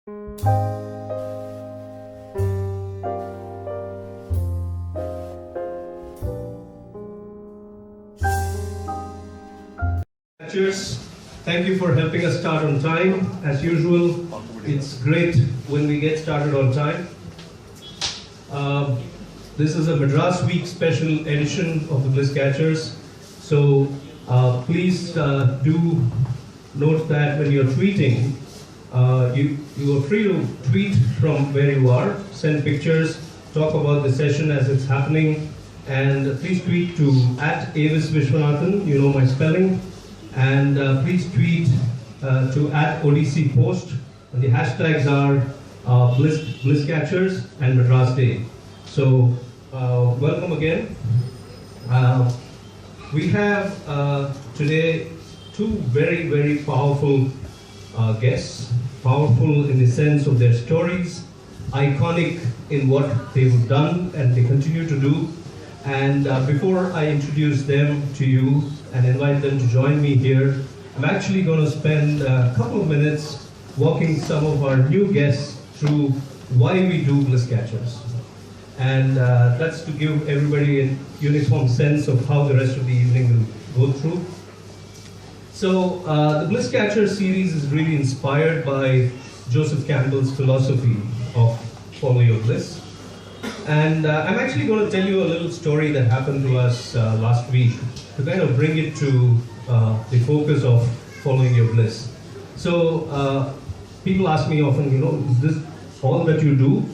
Cheers. Thank you for helping us start on time. As usual, it's great when we get started on time. This is a Madras Week special edition of the Bliss Catchers. So please do note that when you're tweeting, you are free to tweet from where you are, send pictures, talk about the session as it's happening, and please tweet to @AVIS Viswanathan, you know my spelling, and please tweet to @Odyssey post, and the hashtags are Bliss Catchers and Madras Day. So welcome again. We have today two very, very powerful guests, powerful in the sense of their stories, iconic in what they've done and they continue to do. And before I introduce them to you and invite them to join me here, I'm actually going to spend a couple of minutes walking some of our new guests through why we do Bliss Catchers. And that's to give everybody a uniform sense of how the rest of the evening will go through. So the Bliss Catcher series is really inspired by Joseph Campbell's philosophy of Follow Your Bliss. And I'm actually going to tell you a little story that happened to us last week to kind of bring it to the focus of following your bliss. So people ask me often, is this all that you do?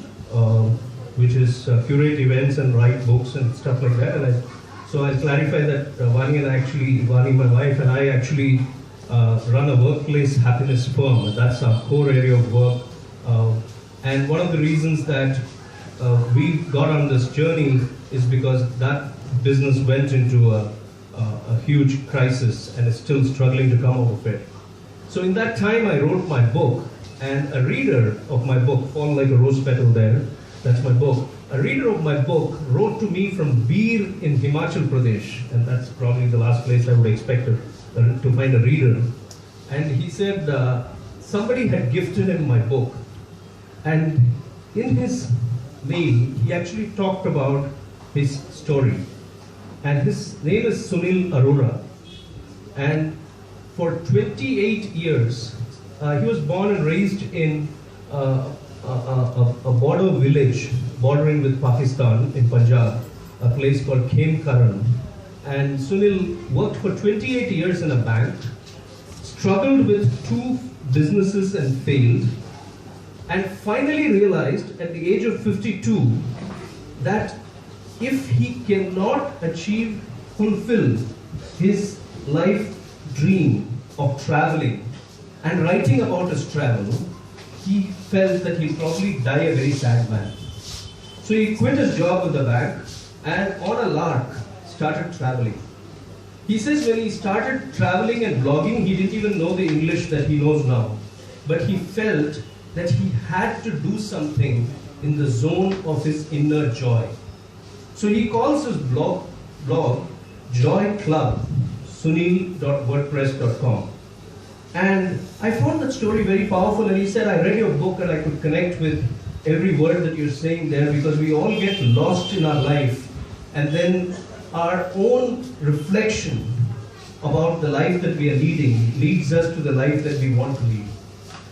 Which is curate events and write books and stuff like that. And so I clarify that Vani, my wife, and I actually run a workplace happiness firm. That's our core area of work. And one of the reasons that we got on this journey is because that business went into a huge crisis and is still struggling to come out of it. So in that time I wrote my book, and a reader of my book, Fall Like a Rose Petal there, that's my book. A reader of my book wrote to me from Bir in Himachal Pradesh, and that's probably the last place I would expect to find a reader. And he said somebody had gifted him my book, and in his mail he actually talked about his story. And his name is Sunil Arora, and for 28 years he was born and raised in a border village bordering with Pakistan in Punjab, a place called Khem Karan. And Sunil worked for 28 years in a bank, struggled with 2 businesses and failed, and finally realized at the age of 52 that if he cannot fulfill his life dream of traveling and writing about his travel, he felt that he'd probably die a very sad man. So he quit his job with the bank and on a lark started traveling. He says when he started traveling and blogging, he didn't even know the English that he knows now. But he felt that he had to do something in the zone of his inner joy. So he calls his blog Joy Club, sunil.wordpress.com. And I found that story very powerful, and he said, I read your book and I could connect with every word that you're saying there, because we all get lost in our life, and then our own reflection about the life that we are leading leads us to the life that we want to lead.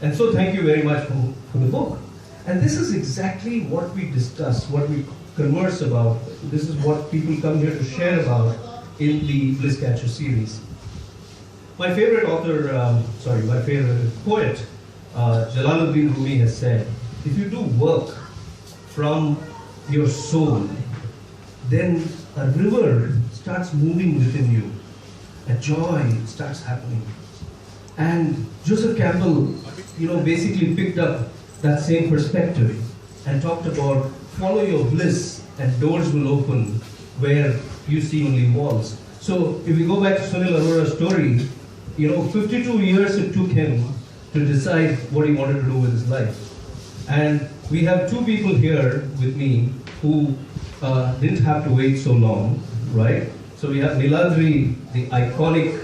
And so thank you very much for the book. And this is exactly what we discuss, what we converse about. This is what people come here to share about in the Bliss Catcher series. My favorite poet, Jalaluddin Rumi has said, if you do work from your soul, then a river starts moving within you. A joy starts happening. And Joseph Campbell, basically picked up that same perspective and talked about follow your bliss and doors will open where you see only walls. So if we go back to Sunil Arora's story, 52 years it took him to decide what he wanted to do with his life. And we have 2 people here with me who didn't have to wait so long, right? So we have Niladri, the iconic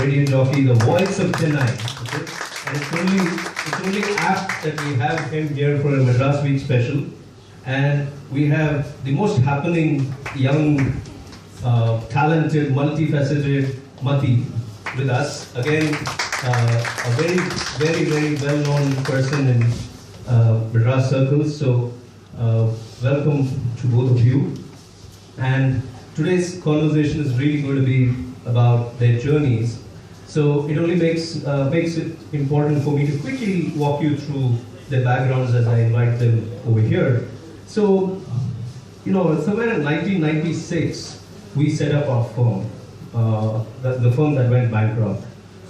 radio jockey, the voice of Chennai. Okay? And it's only it's only apt that we have him here for a Madras Week special. And we have the most happening, young, talented, multifaceted Mathi with us. Again, a very, very, very well-known person in Madras circles. So, welcome to both of you. And today's conversation is really going to be about their journeys. So it only makes it important for me to quickly walk you through their backgrounds as I invite them over here. So, somewhere in 1996, we set up our firm, the firm that went bankrupt.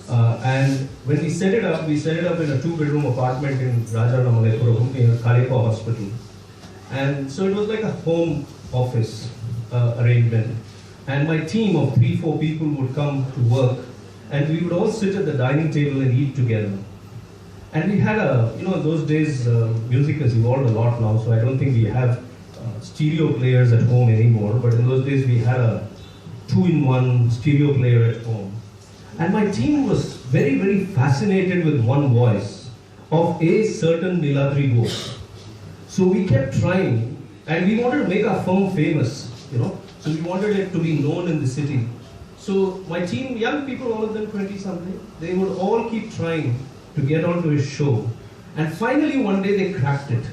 And when we set it up in a 2-bedroom apartment in Rajaramalepuram near Kalipa Hospital. And so it was like a home office arrangement. And my team of 3-4 people would come to work, and we would all sit at the dining table and eat together. And we had those days music has evolved a lot now, so I don't think we have stereo players at home anymore, but in those days we had a 2-in-1 stereo player at home. And my team was very, very fascinated with one voice of a certain Niladri Bose. So we kept trying, and we wanted to make our firm famous, so we wanted it to be known in the city. So my team, young people, all of them 20-something, they would all keep trying to get onto his show. And finally one day they cracked it.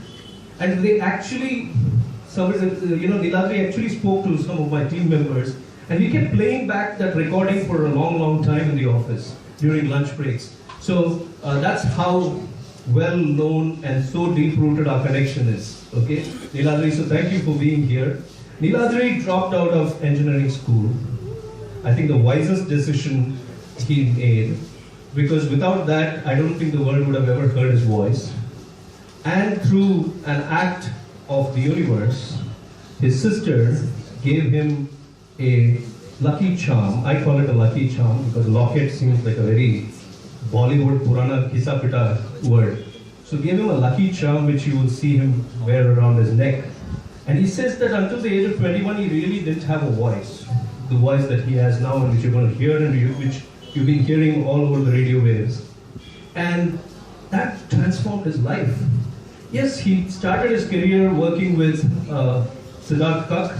And they actually, Niladri actually spoke to some of my team members, and we kept playing back that recording for a long, long time in the office during lunch breaks. So that's how well known and so deep-rooted our connection is. Okay, Niladri, so thank you for being here. Niladri dropped out of engineering school. I think the wisest decision he made, because without that, I don't think the world would have ever heard his voice. And through an act of the universe, his sister gave him a lucky charm. I call it a lucky charm because locket seems like a very Bollywood Purana Kisa-pita word. So gave him a lucky charm which you will see him wear around his neck. And he says that until the age of 21, he really didn't have a voice. The voice that he has now, and which you're going to hear, and which you've been hearing all over the radio waves. And that transformed his life. Yes, he started his career working with Siddharth Kak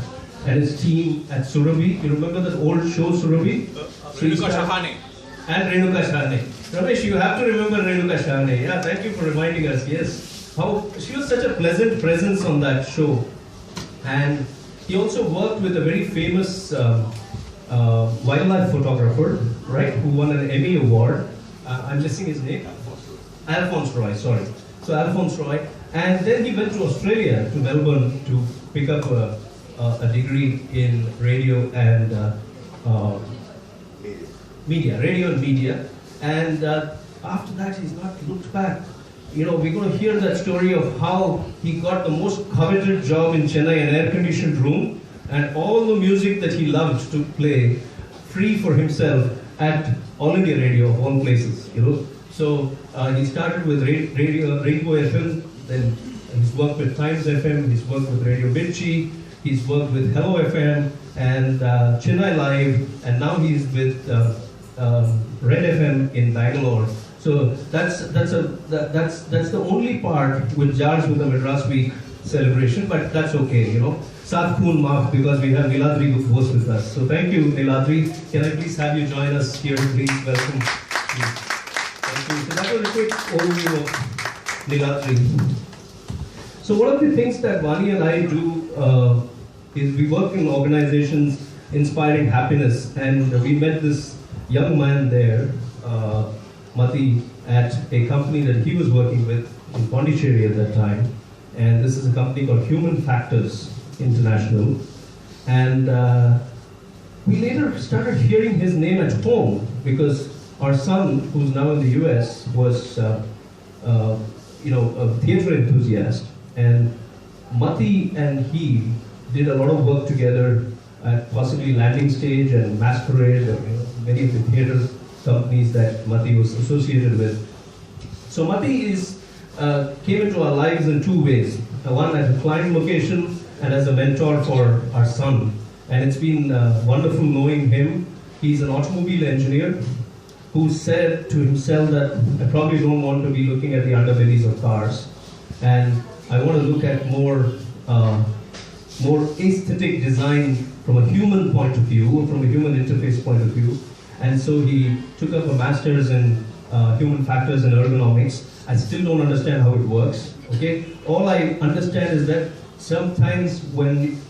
and his team at Surabhi. You remember that old show, Surabhi? Renuka Shahane. And Renuka Shahane. Ramesh, you have to remember Renuka Shahane. Yeah, thank you for reminding us. Yes. She was such a pleasant presence on that show. And he also worked with a very famous wildlife photographer, right, who won an Emmy Award. I'm missing his name. Alphonse Roy, sorry. So Alphonse Roy. And then he went to Australia, to Melbourne, to pick up a degree in radio and media. And after that, he's not looked back. We're going to hear that story of how he got the most coveted job in Chennai, an air-conditioned room, and all the music that he loved to play free for himself at All India Radio, of all places. So he started with Rainbow FM, then he's worked with Times FM, he's worked with Radio Mirchi, he's worked with Hello FM and Chennai Live, and now he's with Red FM in Bangalore. So that's the only part which jars with the Madras Week celebration, but that's okay, Saath Khoon Maaf, because we have Niladri Bose with us. So thank you, Niladri. Can I please have you join us here? Please welcome. Thank you. So that was a quick overview of Niladri. So one of the things that Vani and I do is we work in organizations inspiring happiness, and we met this young man there, Mathi, at a company that he was working with in Pondicherry at that time. And this is a company called Human Factors International. And we later started hearing his name at home because our son, who's now in the US, was a theater enthusiast. And Mathi and he did a lot of work together at possibly Landing Stage and Masquerade, many of the theater companies that Mathi was associated with. So Mathi came into our lives in two ways. One as a client location and as a mentor for our son. And it's been wonderful knowing him. He's an automobile engineer. who said to himself that I probably don't want to be looking at the underbellies of cars, and I want to look at more aesthetic design from a human point of view, from a human interface point of view. And so he took up a master's in human factors and ergonomics. I still don't understand how it works. Okay, all I understand is that sometimes when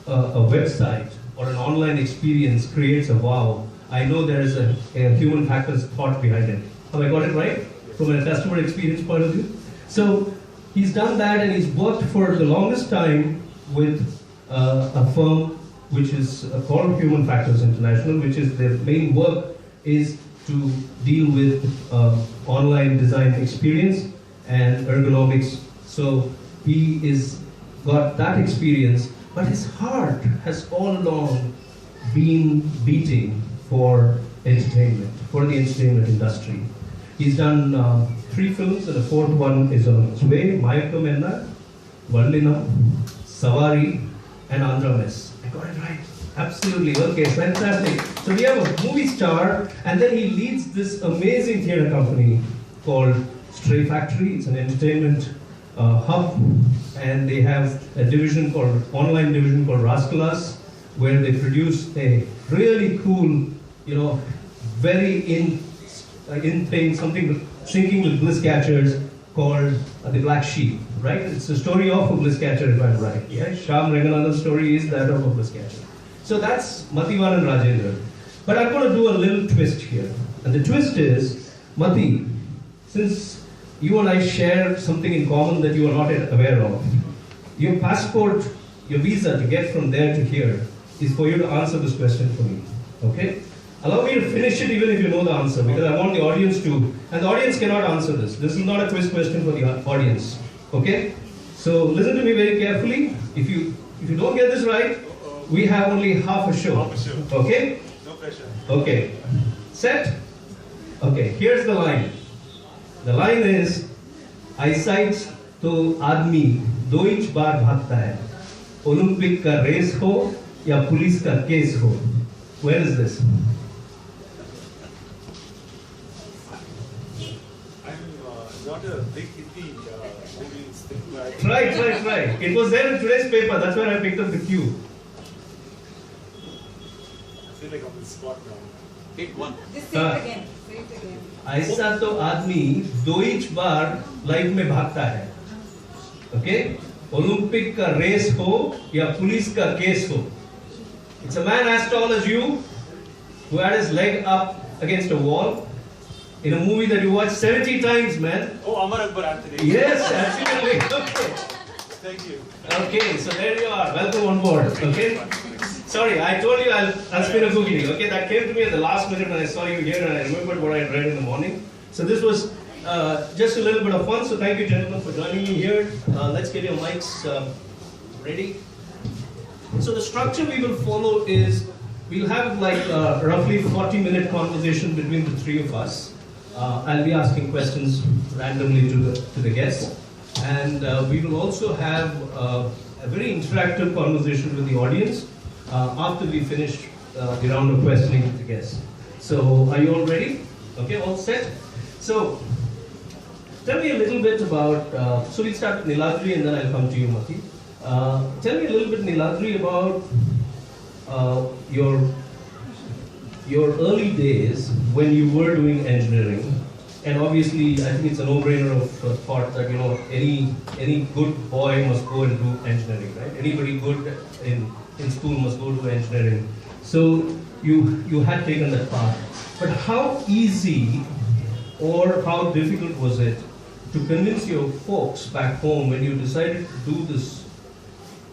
a website or an online experience creates a wow, I know there is a human factors thought behind it. Have I got it right? From a customer experience point of view? So he's done that, and he's worked for the longest time with a firm which is called Human Factors International, which is their main work is to deal with online design experience and ergonomics. So he is got that experience, but his heart has all along been beating for entertainment, for the entertainment industry. He's done 3 films, and the 4th one is on its way: Mayakam Enna, Vallina, Savari, and Andra-Mess. I got it right. Absolutely. Okay, fantastic. So we have a movie star, and then he leads this amazing theatre company called Stray Factory. It's an entertainment hub, and they have a division called online division called Rascalas, where they produce a really cool, very in thing, something syncing with Bliss Catchers called The Black Sheep, right? It's the story of a Bliss Catcher, if I'm right. Yeah? Shyam Ranganathan's story is that of a Bliss Catcher. So that's Mathivanan Rajendran. But I'm going to do a little twist here. And the twist is, Mathi, since you and I share something in common that you are not yet aware of, your passport, your visa to get from there to here is for you to answer this question for me. Okay? Allow me to finish it even if you know the answer, because I want the audience to, and the audience cannot answer this. This is not a quiz question for the audience. Okay? So listen to me very carefully. If you don't get this right, we have only half a show. Okay? No pressure. Okay. Set? Okay, here's the line. The line is, eyesight to आदमी 2 बार भागता है, Olympic का race हो या police का case हो. Where is this? I'm not a big Hindi movies thing. Right. It was there in today's paper. That's where I picked up the cue. I feel like I'm on the spot now. Pick one. Just say it again. Say it again. ऐसा तो आदमी 2 बार life में भागता है. Okay? Olympic का race हो या police का केस हो. It's a man as tall as you who had his leg up against a wall in a movie that you watched 70 times, man. Oh, Amar Akbar Anthony. Yes, absolutely. Okay. Thank you. Okay, so there you are. Welcome on board. Okay. Sorry, I told you I'll spin a cookie. Okay, that came to me at the last minute when I saw you here, and I remembered what I had read in the morning. So this was just a little bit of fun. So thank you, gentlemen, for joining me here. Let's get your mics ready. So the structure we will follow is we'll have like a roughly 40-minute conversation between the 3 of us. I'll be asking questions randomly to the guests, and we will also have a very interactive conversation with the audience after we finish the round of questioning with the guests. So are you all ready? Okay, all set? So tell me a little bit about, so we'll start with Niladri and then I'll come to you, Mathi. Tell me a little bit, Niladri, about your early days when you were doing engineering. And obviously, I think it's a no-brainer of thought that, you know, any good boy must go and do engineering, right? Anybody good in school must go to engineering. So you had taken that path. But how easy or how difficult was it to convince your folks back home when you decided to do this,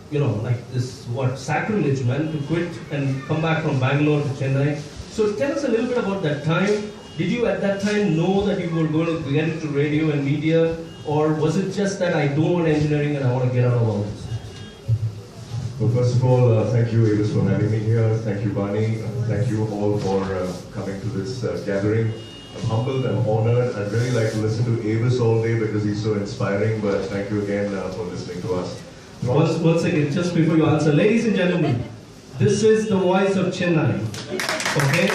you know, like this, sacrilege, man, to quit and come back from Bangalore to Chennai? So tell us a little bit about that time. Did you at that time know that you were going to get into radio and media, or was it just that I don't want engineering and I want to get out of all this? Well, first of all, thank you, AVIS, for having me here. Thank you, Bani. Thank you all for coming to this gathering. I'm humbled, I'm honored. I'd really like to listen to AVIS all day because he's so inspiring, but thank you again for listening to us. One second, just before you answer. Ladies and gentlemen, this is the voice of Chennai, okay?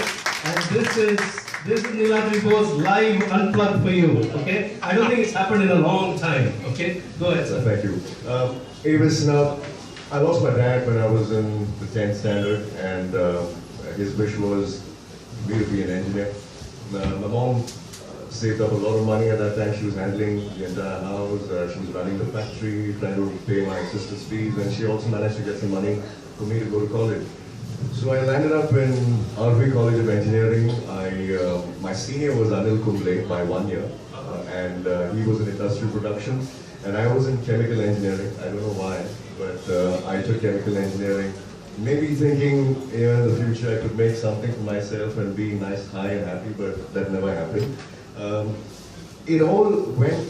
And this is This is Niladri Bose live unplugged for you. Okay? I don't think it's happened in a long time. Okay? Go ahead, sir. Thank you. Avis, now, I lost my dad when I was in the 10th standard, and his wish was me to be an engineer. My mom saved up a lot of money at that time. She was handling the entire house. She was running the factory, trying to pay my sister's fees, and she also managed to get some money for me to go to college. So I landed up in RV College of Engineering. My senior was Anil Kumble by 1 year, and he was in industrial production, and I was in chemical engineering. I don't know why, but I took chemical engineering, maybe thinking in the future I could make something for myself and be nice, high and happy, but that never happened. It all went,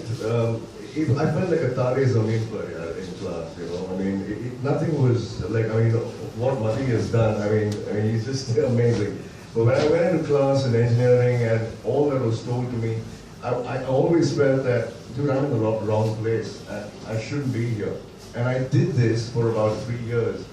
I felt like a Tare Zameen Par in class, you know. I mean, nothing was like, I mean, what Madhi has done, I mean, he's just amazing. But when I went into class in engineering and all that was told to me, I always felt that, dude, I'm in the wrong place. I shouldn't be here. And I did this for about 3 years.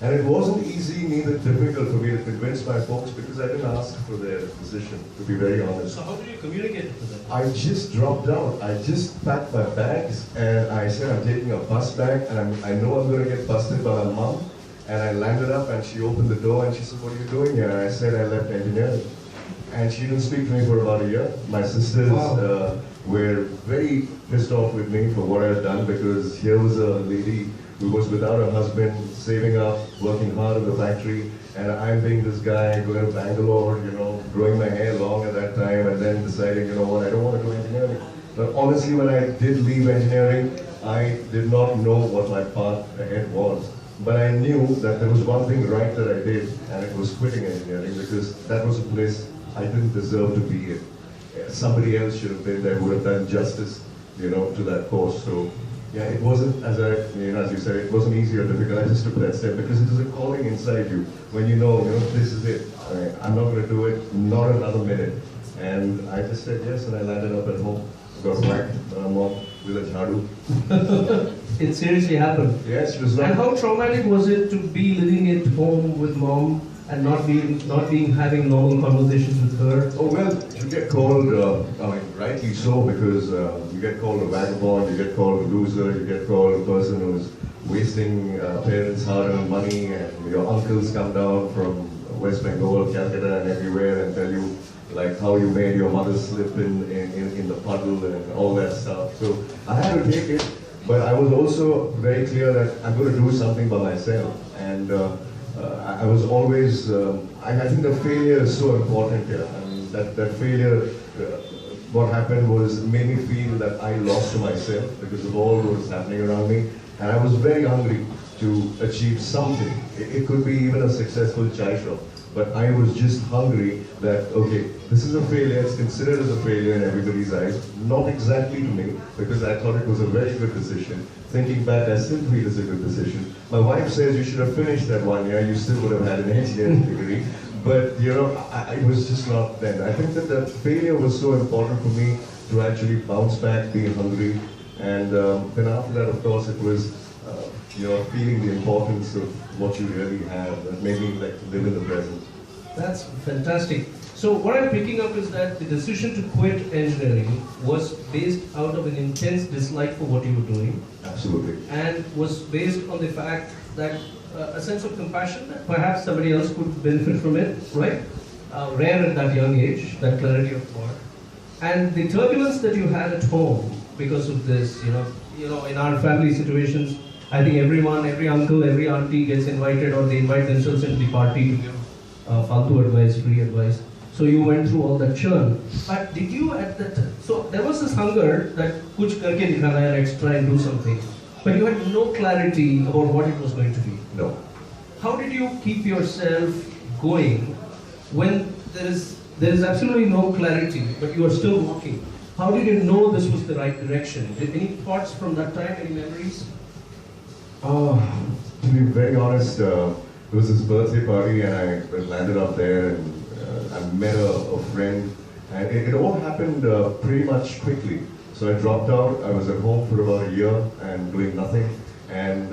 And it wasn't easy, neither difficult for me to convince my folks because I didn't ask for their decision, to be very honest. So how did you communicate to them? I just dropped out. I just packed my bags and I said I'm taking a bus back and I know I'm going to get busted by my mom. And I landed up and she opened the door and she said, what are you doing here? And I said I left engineering. And she didn't speak to me for about a year. My sisters were very pissed off with me for what I had done because here was a lady who was without a husband, saving up, working hard in the factory, and I'm being this guy going to Bangalore, you know, growing my hair long at that time, and then deciding, you know what, I don't want to do engineering. But honestly, when I did leave engineering, I did not know what my path ahead was. But I knew that there was one thing right that I did, and it was quitting engineering, because that was a place I didn't deserve to be in. Somebody else should have been there who would have done justice, you know, to that course. So. Yeah, it wasn't, as you said, it wasn't easy or difficult. I just took that step because it is a calling inside you. When you know, this is it. I'm not going to do it, not another minute. And I just said yes, and I landed up at home. Got whacked by my mom with a jhadu. It seriously happened. Yes, it was like. And how traumatic was it to be living at home with mom and not having normal conversations with her? Oh well, you get called, I mean, rightly so, because you get called a vagabond, you get called a loser, you get called a person who's wasting parents' hard-earned money, and your uncles come down from West Bengal, Calcutta, and everywhere and tell you like how you made your mother slip in the puddle and all that stuff. So I had to take it, but I was also very clear that I'm going to do something by myself. And I was always, I think the failure is so important here. I mean, that failure, what happened was made me feel that I lost to myself because of all what was happening around me. And I was very hungry to achieve something. It could be even a successful chai shop. But I was just hungry that, okay, this is a failure, it's considered as a failure in everybody's eyes. Not exactly to me, because I thought it was a very good decision. Thinking back, I still feel it's a good decision. My wife says you should have finished that 1 year, you still would have had an engineering degree. But, you know, I was just not then. I think that failure was so important for me to actually bounce back, being hungry. And then after that, of course, it was, feeling the importance of what you really have. That made me like to live in the present. That's fantastic. So what I'm picking up is that the decision to quit engineering was based out of an intense dislike for what you were doing. Absolutely. And was based on the fact that a sense of compassion that perhaps somebody else could benefit from it, right? Rare at that young age, that clarity of thought. And the turbulence that you had at home because of this, in our family situations, I think everyone, every uncle, every auntie gets invited, or they invite themselves into the party to give faltu advice, free advice. So you went through all that churn. But did you at that time, so there was this hunger that kuch karke dikhana hai, let's try and do something. But you had no clarity about what it was going to be. No. How did you keep yourself going when there is absolutely no clarity, but you are still walking? How did you know this was the right direction? Did any thoughts from that time, any memories? To be very honest, it was his birthday party and I landed up there and I met a friend, and it all happened pretty much quickly. So I dropped out, I was at home for about a year and doing nothing, and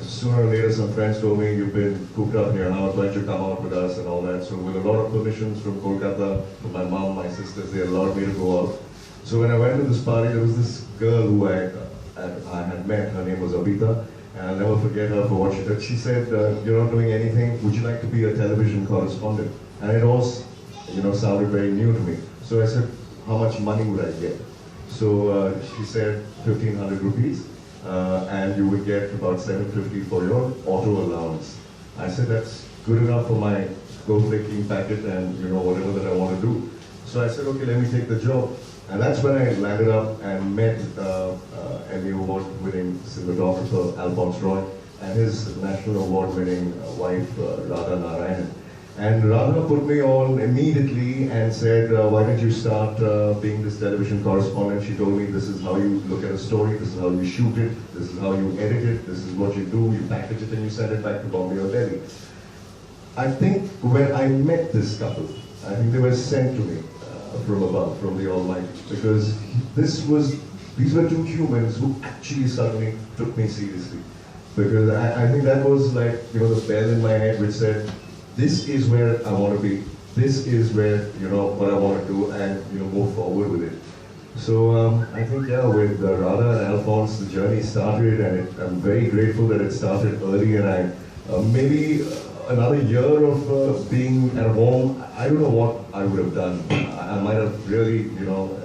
sooner or later some friends told me, you've been cooped up in your house, why don't you come out with us and all that. So with a lot of permissions from Kolkata, from my mom, my sisters, they allowed me to go out. So when I went to this party, there was this girl who I had met. Her name was Abita, and I'll never forget her for what she did. She said, you're not doing anything, would you like to be a television correspondent? And it all, sounded very new to me. So I said, how much money would I get? So she said 1,500 rupees, and you would get about 750 for your auto allowance. I said, that's good enough for my go-flicking packet and whatever that I want to do. So I said, okay, let me take the job. And that's when I landed up and met Emmy Award-winning cinematographer Alphonse Roy and his National Award-winning wife Radha Narayanan. And Radha put me on immediately and said, why don't you start being this television correspondent? She told me, this is how you look at a story, this is how you shoot it, this is how you edit it, this is what you do, you package it and you send it back to Bombay or Delhi. I think when I met this couple, I think they were sent to me from above, from the Almighty, because these were two humans who actually suddenly took me seriously. Because I think that was like, the bell in my head which said, this is where I want to be. This is where, what I want to do and, move forward with it. So I think, with Radha and Alphonse, the journey started, and I'm very grateful that it started early, and maybe another year of being at home, I don't know what I would have done. I might have really,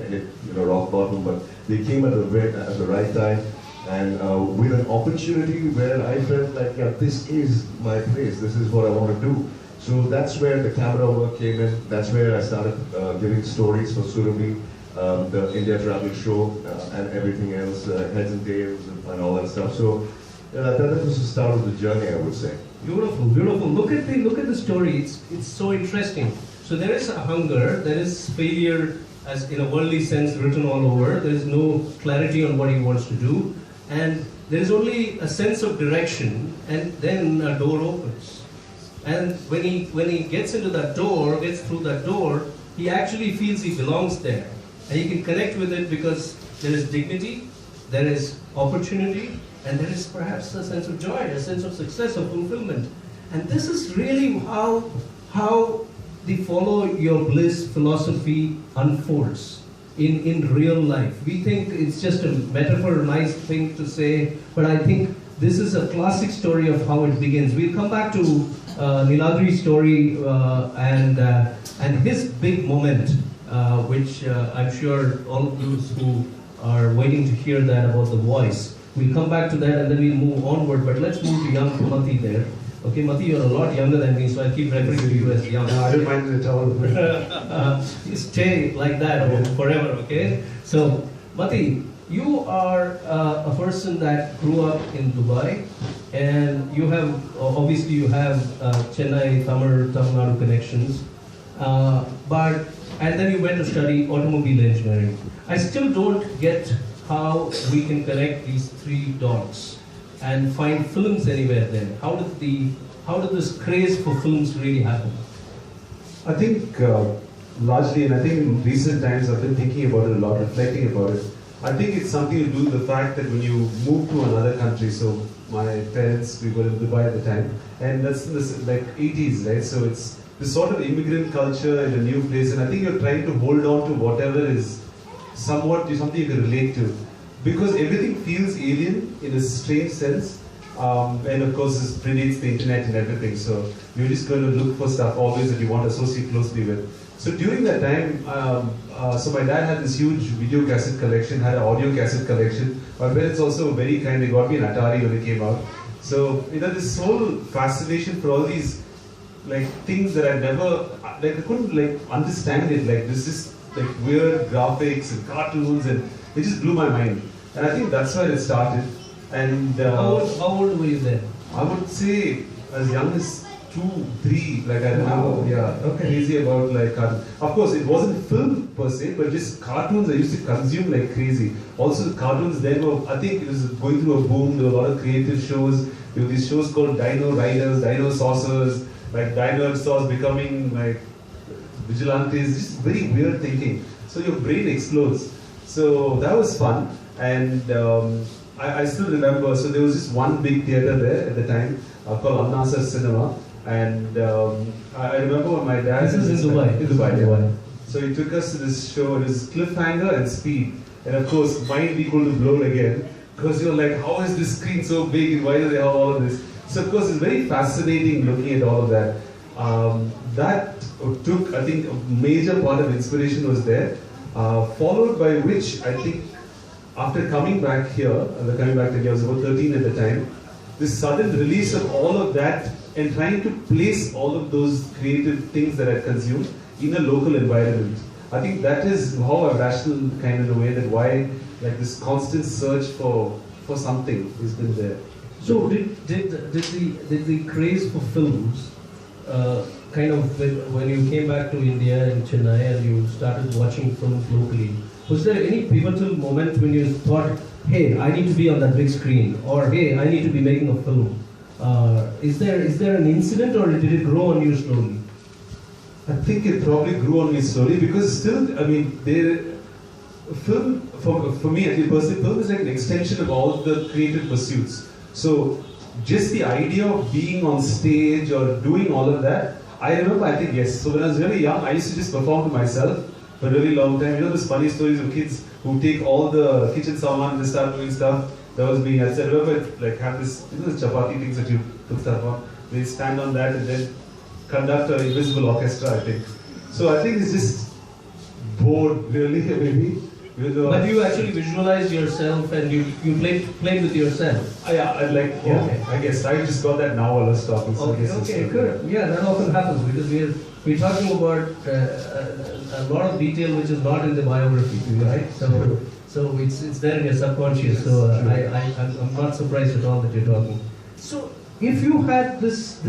hit, rock bottom, but they came at the right time, and with an opportunity where I felt like, this is my place, this is what I want to do. So that's where the camera work came in. That's where I started giving stories for Surabhi, the India Travel Show, and everything else, Heads and Tails and all that stuff. So that was the start of the journey, I would say. Beautiful, beautiful. Look at the story. It's so interesting. So there is a hunger, there is failure as in a worldly sense written all over. There is no clarity on what he wants to do, and there is only a sense of direction, and then a door opens. And when he gets into that door, gets through that door, he actually feels he belongs there, and he can connect with it because there is dignity, there is opportunity, and there is perhaps a sense of joy, a sense of success, of fulfillment. And this is really how the Follow Your Bliss philosophy unfolds in real life. We think it's just a metaphor, a nice thing to say, but I think this is a classic story of how it begins. We'll come back to Niladri's story and his big moment, which I'm sure all of those who are waiting to hear that about the voice. We'll come back to that and then we'll move onward, but let's move to young Mati there. Okay, Mati, you're a lot younger than me, so I keep referring to you as young. No, I don't mind it at all. You stay like that forever, okay? So, Mati, you are a person that grew up in Dubai, and you have, obviously you have Chennai, Tamil Nadu connections, and then you went to study automobile engineering. I still don't get how we can connect these three dots and find films anywhere there. How did this craze for films really happen? I think largely, and I think in recent times I've been thinking about it a lot, reflecting about it. I think it's something to do with the fact that when you move to another country, so my parents, we were in Dubai at the time, and that's like 80s, right? So it's this sort of immigrant culture in a new place, and I think you're trying to hold on to whatever is somewhat something you can relate to, because everything feels alien in a strange sense, and of course this predates the internet and everything, so you're just going to look for stuff always that you want to associate closely with. So during that time, so my dad had this huge video cassette collection, had an audio cassette collection. My parents also very kind, they got me an Atari when it came out. So this whole fascination for all these like things that I never, like I couldn't like understand it, like this is like weird graphics and cartoons, and it just blew my mind. And I think that's where it started. And how old were you then? I would say as young as 2, 3, like I remember, Okay. crazy about like cartoons. Of course, it wasn't film per se, but just cartoons I used to consume like crazy. Also, the cartoons then were, I think it was going through a boom. There were a lot of creative shows. There were these shows called Dino Riders, Dino Saucers, like dinosaurs becoming like vigilantes. Just very weird thinking. So your brain explodes. So that was fun. And I still remember, so there was this one big theatre there at the time called Al-Nasser Cinema, and I remember when my dad... This is in Dubai. In Dubai, yeah. So he took us to this show, it was Cliffhanger and Speed, and of course, mind equal to blown again, because you're like, how is this screen so big and why do they have all of this? So of course, it's very fascinating looking at all of that. That took, I think, a major part of inspiration was there, followed by which, I think, after coming back here, I was about 13 at the time, this sudden release of all of that and trying to place all of those creative things that I consumed in a local environment. I think that is how I've rationalized kind of in a way that why like this constant search for something has been there. So did the craze for films kind of when you came back to India and Chennai and you started watching films locally, was there any pivotal moment when you thought, hey, I need to be on that big screen, or hey, I need to be making a film? Is there an incident, or did it grow on you slowly? I think it probably grew on me slowly because still, I mean, film, for me, personally, film is like an extension of all the creative pursuits. So just the idea of being on stage or doing all of that, I remember, I think, yes. So when I was really young, I used to just perform to myself for a really long time. You know those funny stories of kids who take all the kitchen saman and they start doing stuff? That was me. I remember like have this, you know, the chapati things that you put stuff on. They stand on that and then conduct an invisible orchestra, I think. So I think it's just bored, really, maybe. But you actually visualized yourself and you played with yourself. Okay. I guess I just got that now while I was talking. So Okay, good. Yeah, that often happens because we're talking about a lot of detail which is not in the biography, right? So it's there in your subconscious. So I'm not surprised at all that you're talking. So if you had this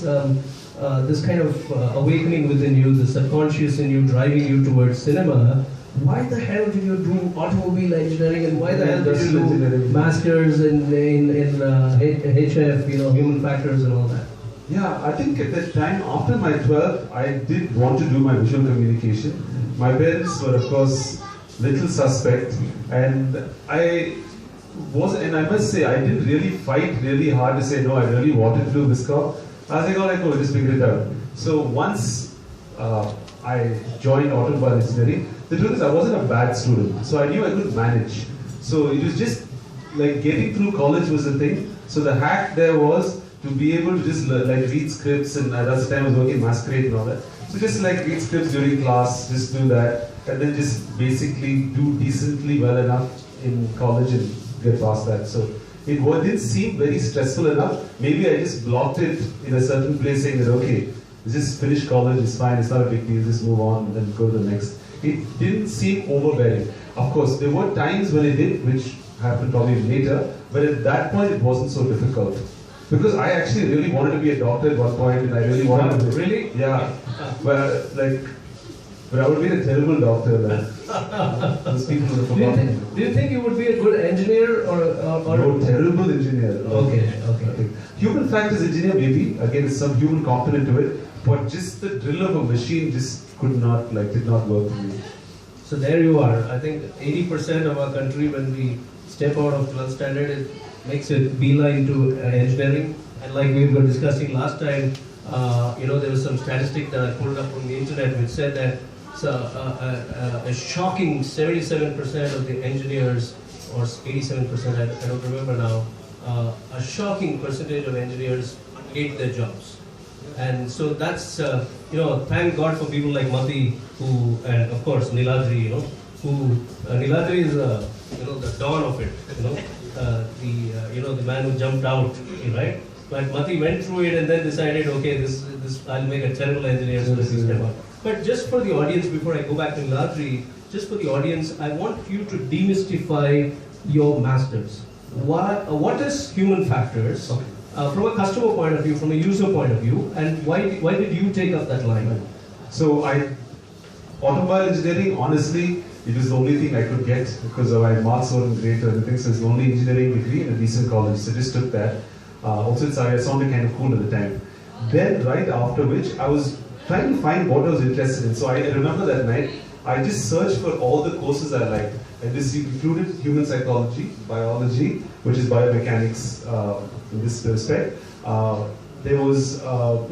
kind of awakening within you, the subconscious in you driving you towards cinema, why the hell did you do automobile engineering, and why the hell did you do masters in HF, human factors and all that? Yeah, I think at that time, after my 12th, I did want to do my visual communication. My parents were, of course, little suspect, and I must say, I didn't really fight really hard to say, no, I really wanted to do this job. I was like, all right, cool, just figure it out. So once I joined automobile engineering, the truth is I wasn't a bad student, so I knew I could manage. So it was just like getting through college was the thing. So the hack there was to be able to just like read scripts, and that's the time I was working Masquerade and all that. So just like read scripts during class, just do that, and then just basically do decently well enough in college and get past that. So it didn't seem very stressful enough. Maybe I just blocked it in a certain place saying that, okay, just finish college, it's fine, it's not a big deal, just move on and then go to the next. It didn't seem overbearing. Of course, there were times when it did, which happened probably later, but at that point it wasn't so difficult. Because I actually really wanted to be a doctor at one point, and I really wanted to be... Really? Yeah. But I would be a terrible doctor then. Those people would have forgotten. Do you think you would be a good engineer or No, terrible engineer. Okay. Human factors engineer, maybe. Again, it's some human component to it. But just the drill of a machine just did not work for me. So there you are. I think 80% of our country, when we step out of 12th standard, it makes it beeline to engineering. And like we were discussing last time, there was some statistic that I pulled up on the internet which said that a shocking 77% of the engineers, or 87%, I don't remember now, a shocking percentage of engineers hate their jobs. And so that's, thank God for people like Mathi, and of course Niladri, Niladri is, the dawn of it, the man who jumped out, right? But Mathi went through it and then decided, okay, this I'll make a terrible engineer, so this is step out. But just for the audience, before I go back to Niladri, just for the audience, I want you to demystify your masters. What is human factors? Okay. From a customer point of view, from a user point of view, and why did you take up that line? So automobile engineering, honestly, it was the only thing I could get because my marks weren't great or anything, so it's the only engineering degree in a decent college, so just took that. Also, it sounded kind of cool at the time. Then, right after which, I was trying to find what I was interested in. So I remember that night, I just searched for all the courses I liked. and this included human psychology, biology, which is biomechanics in this respect. There was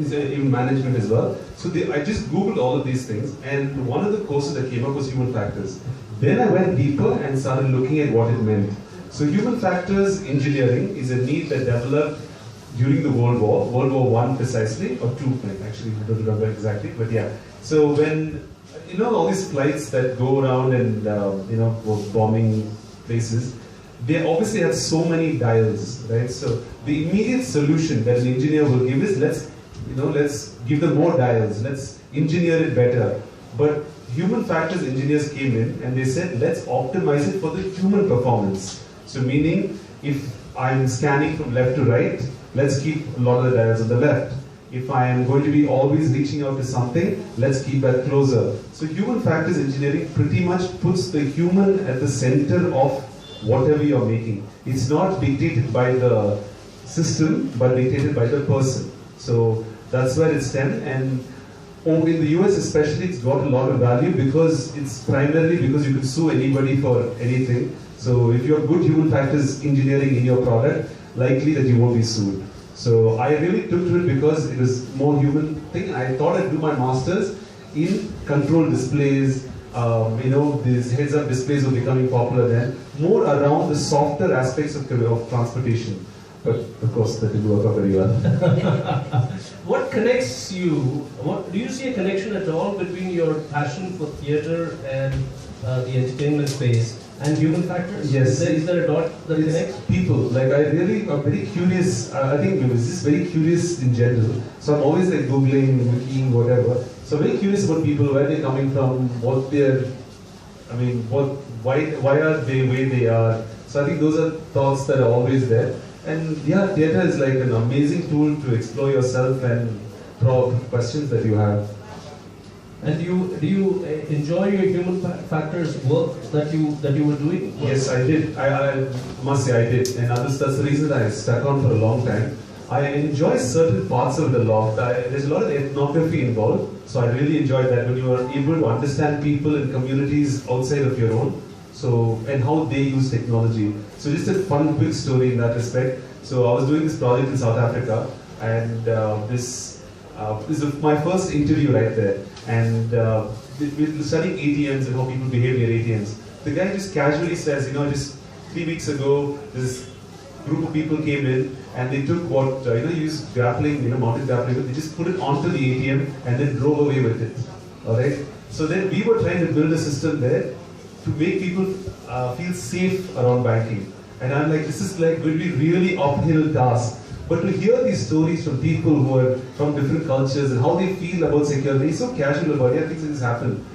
even management as well. So I just Googled all of these things, and one of the courses that came up was human factors. Then I went deeper and started looking at what it meant. So human factors engineering is a need that developed during the World War I precisely, or II, actually, I don't remember exactly, but yeah. So when, all these flights that go around and, bombing places, they obviously have so many dials, right? So the immediate solution that an engineer will give is, let's give them more dials, let's engineer it better. But human factors engineers came in and they said, let's optimize it for the human performance. So meaning, if I'm scanning from left to right, let's keep a lot of the dials on the left. If I am going to be always reaching out to something, let's keep that closer. So human factors engineering pretty much puts the human at the center of whatever you're making. It's not dictated by the system, but dictated by the person. So that's where it stems. And in the US especially, it's got a lot of value because it's primarily because you can sue anybody for anything. So if you have good human factors engineering in your product, likely that you won't be sued. So I really took to it because it was more human thing. I thought I'd do my master's in control displays. These heads-up displays were becoming popular then, more around the softer aspects of transportation. But of course, that didn't work out very well. What connects you? Do you see a connection at all between your passion for theatre and the entertainment space and human factors? Yes. Is there a dot that connects? People. Like I really am very curious. I think I was just very curious in general. So I'm always like Googling, looking, whatever. So I'm very curious about people, where they're coming from, why are they the way they are. So I think those are thoughts that are always there. And yeah, theatre is like an amazing tool to explore yourself and throw out questions that you have. And do you enjoy your human factors work that you were doing? Yes, I did. I must say I did. And that's the reason that I stuck on for a long time. I enjoy certain parts of the law. There's a lot of ethnography involved, so I really enjoyed that when you are able to understand people and communities outside of your own. So, and how they use technology. So just a fun, quick story in that respect. So I was doing this project in South Africa, and this is my first interview right there. And we're studying ATMs and how people behave near ATMs. The guy just casually says, just 3 weeks ago, this group of people came in and they took what, used grappling, mounted grappling, they just put it onto the ATM and then drove away with it. Alright? So then we were trying to build a system there to make people feel safe around banking. And I'm like, this is like going to be really uphill task. But to hear these stories from people who are from different cultures and how they feel about security, so casual about it, things like this happen.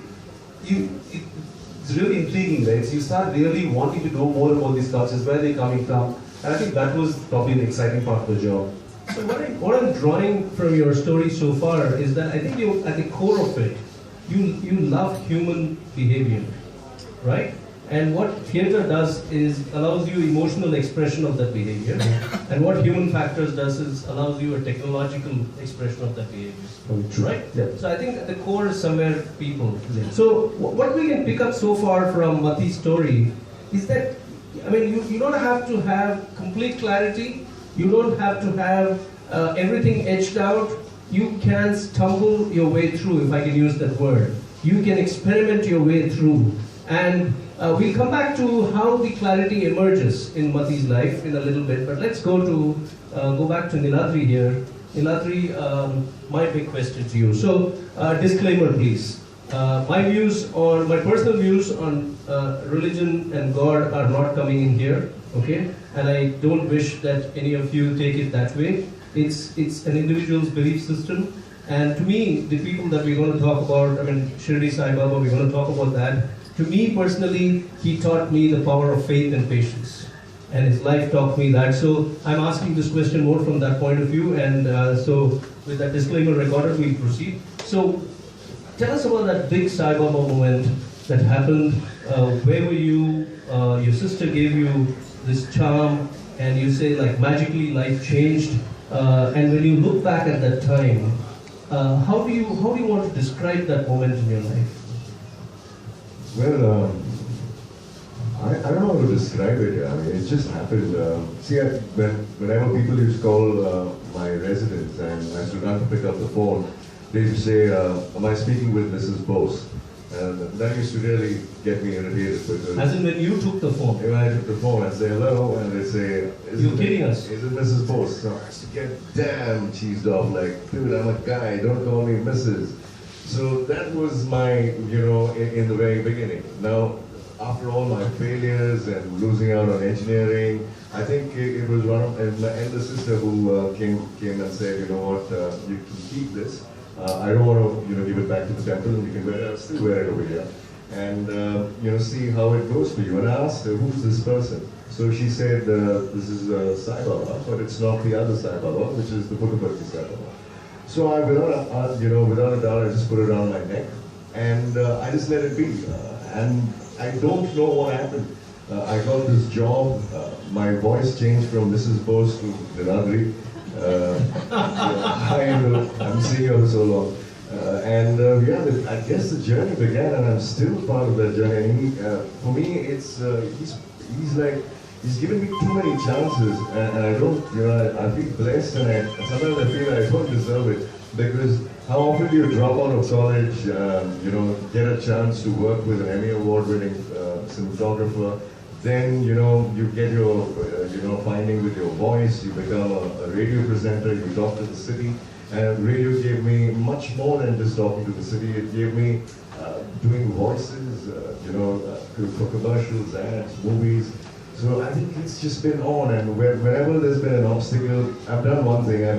It's really intriguing, right? So you start really wanting to know more about these cultures, where they're coming from. And I think that was probably an exciting part of the job. So what I'm drawing from your story so far is that I think you, at the core of it, you love human behavior, right? And what theatre does is allows you emotional expression of that behavior. And what human factors does is allows you a technological expression of that behavior. Right? Yeah. So I think at the core is somewhere people. Yeah. So what we can pick up so far from Mathi's story is that, you don't have to have complete clarity. You don't have to have everything edged out. You can stumble your way through, if I can use that word. You can experiment your way through. And we'll come back to how the clarity emerges in Mathi's life in a little bit, but let's go back to Niladri here. Niladri, my big question to you. So, disclaimer please. My personal views on religion and God are not coming in here, okay? And I don't wish that any of you take it that way. It's an individual's belief system. And to me, the people that we're going to talk about, Shirdi Sai Baba, we're going to talk about that. To me personally, he taught me the power of faith and patience. And his life taught me that. So I'm asking this question more from that point of view. And so with that disclaimer recorded, we'll proceed. So tell us about that big Sai Baba moment that happened. Where were you? Your sister gave you this charm. And you say like magically life changed. And when you look back at that time, how do you want to describe that moment in your life? Well, I don't know how to describe it. I mean, it just happened. See, whenever people used to call my residence and I used to run to pick up the phone, they used to say, am I speaking with Mrs. Bose? And that used to really get me irritated because... As in when you took the phone? When I took the phone, I'd say hello, and they'd say... You're kidding us. Is it Mrs. Bose? So I used to get damn cheesed off, like, dude, I'm a guy, don't call me Mrs. So that was my, in the very beginning. Now, after all my failures and losing out on engineering, I think it was one of my elder sister who came and said, you know what, you can keep this. I don't want to, give it back to the temple, and you can wear it, still wear it over here, and see how it goes for you. And I asked her, who's this person? So she said, this is Sai Baba, but it's not the other Sai Baba, which is the Puttaparthi Sai Baba. So I, without a doubt, I just put it around my neck, and I just let it be. And I don't know what happened. I got this job. My voice changed from Mrs. Bose to Niladri. I'm seeing you for so long. I guess the journey began, and I'm still part of that journey. And for me, it's he's given me too many chances, and I don't, I feel blessed, and sometimes I feel I don't deserve it, because how often do you drop out of college, get a chance to work with an Emmy award-winning cinematographer, then, you get your, finding with your voice, you become a radio presenter, you talk to the city, and radio gave me much more than just talking to the city. It gave me doing voices, for commercials, ads, movies. So I think it's just been on, and whenever there's been an obstacle, I've done one thing. I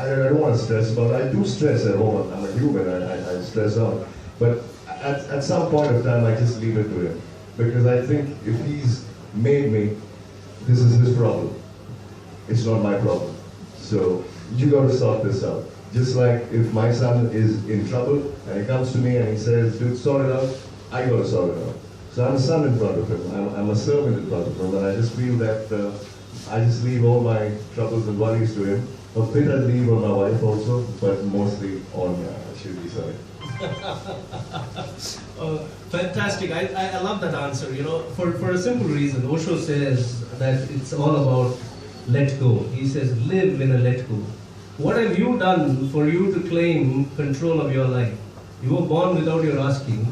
don't want to stress about it. I do stress at home. I'm a human. I stress out. But at some point of time, I just leave it to him, because I think if he's made me, this is his problem. It's not my problem. So you got to sort this out. Just like if my son is in trouble and he comes to me and he says, dude, sort it out, I got to sort it out. So I'm a son in front of him, I'm a servant in front of him, and I just feel that I just leave all my troubles and worries to him. A bit I leave on my wife also, but mostly on Shivji side. Fantastic. I love that answer. For a simple reason. Osho says that it's all about let go. He says live in a let go. What have you done for you to claim control of your life? You were born without your asking,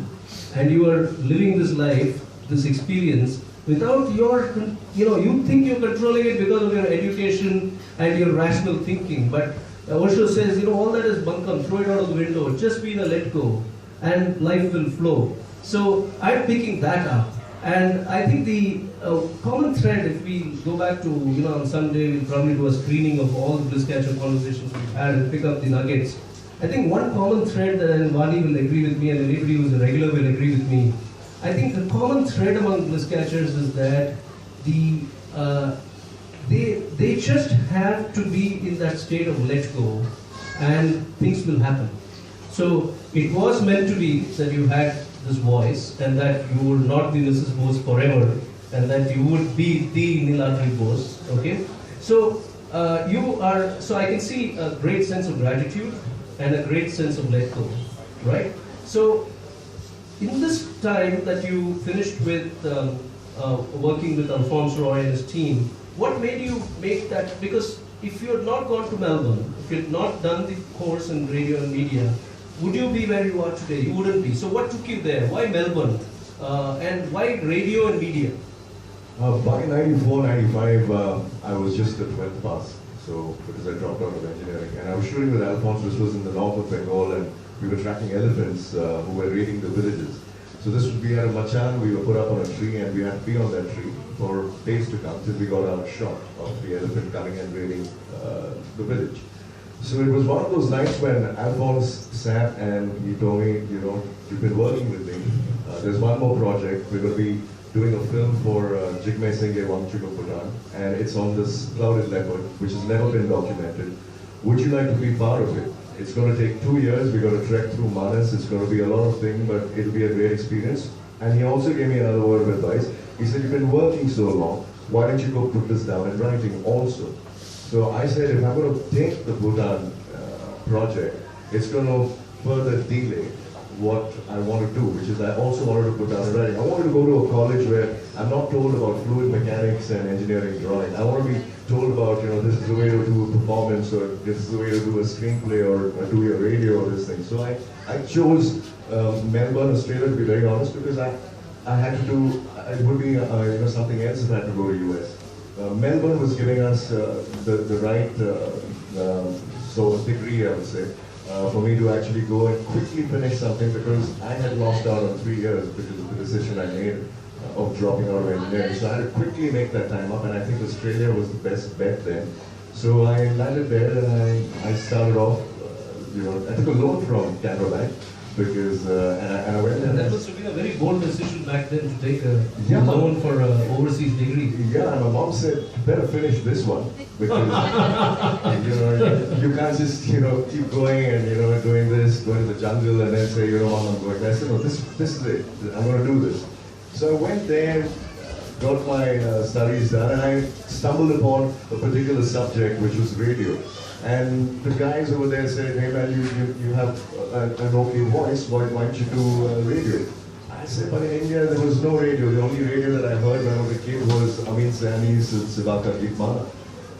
and you are living this life, this experience, without your, you think you're controlling it because of your education and your rational thinking. But Osho says, all that is bunkum, throw it out of the window, just be in a let go, and life will flow. So I'm picking that up. And I think the common thread, if we go back to, on Sunday, we'll probably do a screening of all the Bliss Catcher conversations we've had and pick up the nuggets. I think one common thread, and Vani will agree with me, and anybody who's a regular will agree with me, I think the common thread among Bliss Catchers is that they just have to be in that state of let go, and things will happen. So it was meant to be that you had this voice, and that you would not be Mrs. Bose forever, and that you would be the Niladri Bose. Okay, so so I can see a great sense of gratitude and a great sense of let go, right? So in this time that you finished with working with Alphonse Roy and his team, what made you make that? Because if you had not gone to Melbourne, if you had not done the course in radio and media, would you be where you are today? You wouldn't be. So what took you there? Why Melbourne? And why radio and media? By 94, 95, I was just the 12th pass. So, because I dropped out of engineering. And I was shooting with Alphonse, which was in the north of Bengal, and we were tracking elephants who were raiding the villages. So we had a machan, we were put up on a tree, and we had to be on that tree for days to come till we got our shot of the elephant coming and raiding the village. So it was one of those nights when Alphonse sat and he told me, you've been working with me. There's one more project. We're going to be doing a film for Jigme Singh Wangchuk of Bhutan, and it's on this clouded leopard, which has never been documented. Would you like to be part of it? It's going to take 2 years. We're going to trek through Madras. It's going to be a lot of things, but it'll be a great experience. And he also gave me another word of advice. He said, you've been working so long, why don't you go put this down in writing also? So I said, if I'm going to take the Bhutan project, it's going to further delay what I want to do, which is I also wanted to put down writing. I wanted to go to a college where I'm not told about fluid mechanics and engineering drawing. I want to be told about, this is the way to do a performance, or this is the way to do a screenplay, or do your radio, or this thing. So I chose Melbourne, Australia, to be very honest, because I had to do, it would be something else if I had to go to US. Melbourne was giving us the right sort of degree, I would say, for me to actually go and quickly finish something, because I had lost out on 3 years because of the decision I made of dropping out of engineering. So I had to quickly make that time up, and I think Australia was the best bet then. So I landed there, and I started off, I took a loan from Canada Bank, because, and I went there. That must have been a very bold decision back then to take a loan for an overseas degree. Yeah, and my mom said, you better finish this one, because, you can't just, keep going and, doing this, going to the jungle, and then say, Mom, I'm going. I said, no, this is it. I'm going to do this. So I went there, got my studies done, and I stumbled upon a particular subject, which was radio. And the guys over there said, hey man, you have an okay voice, why don't you do radio? I said, but in India there was no radio. The only radio that I heard when I was a kid was Amin Sani's Sivaka Gitmana.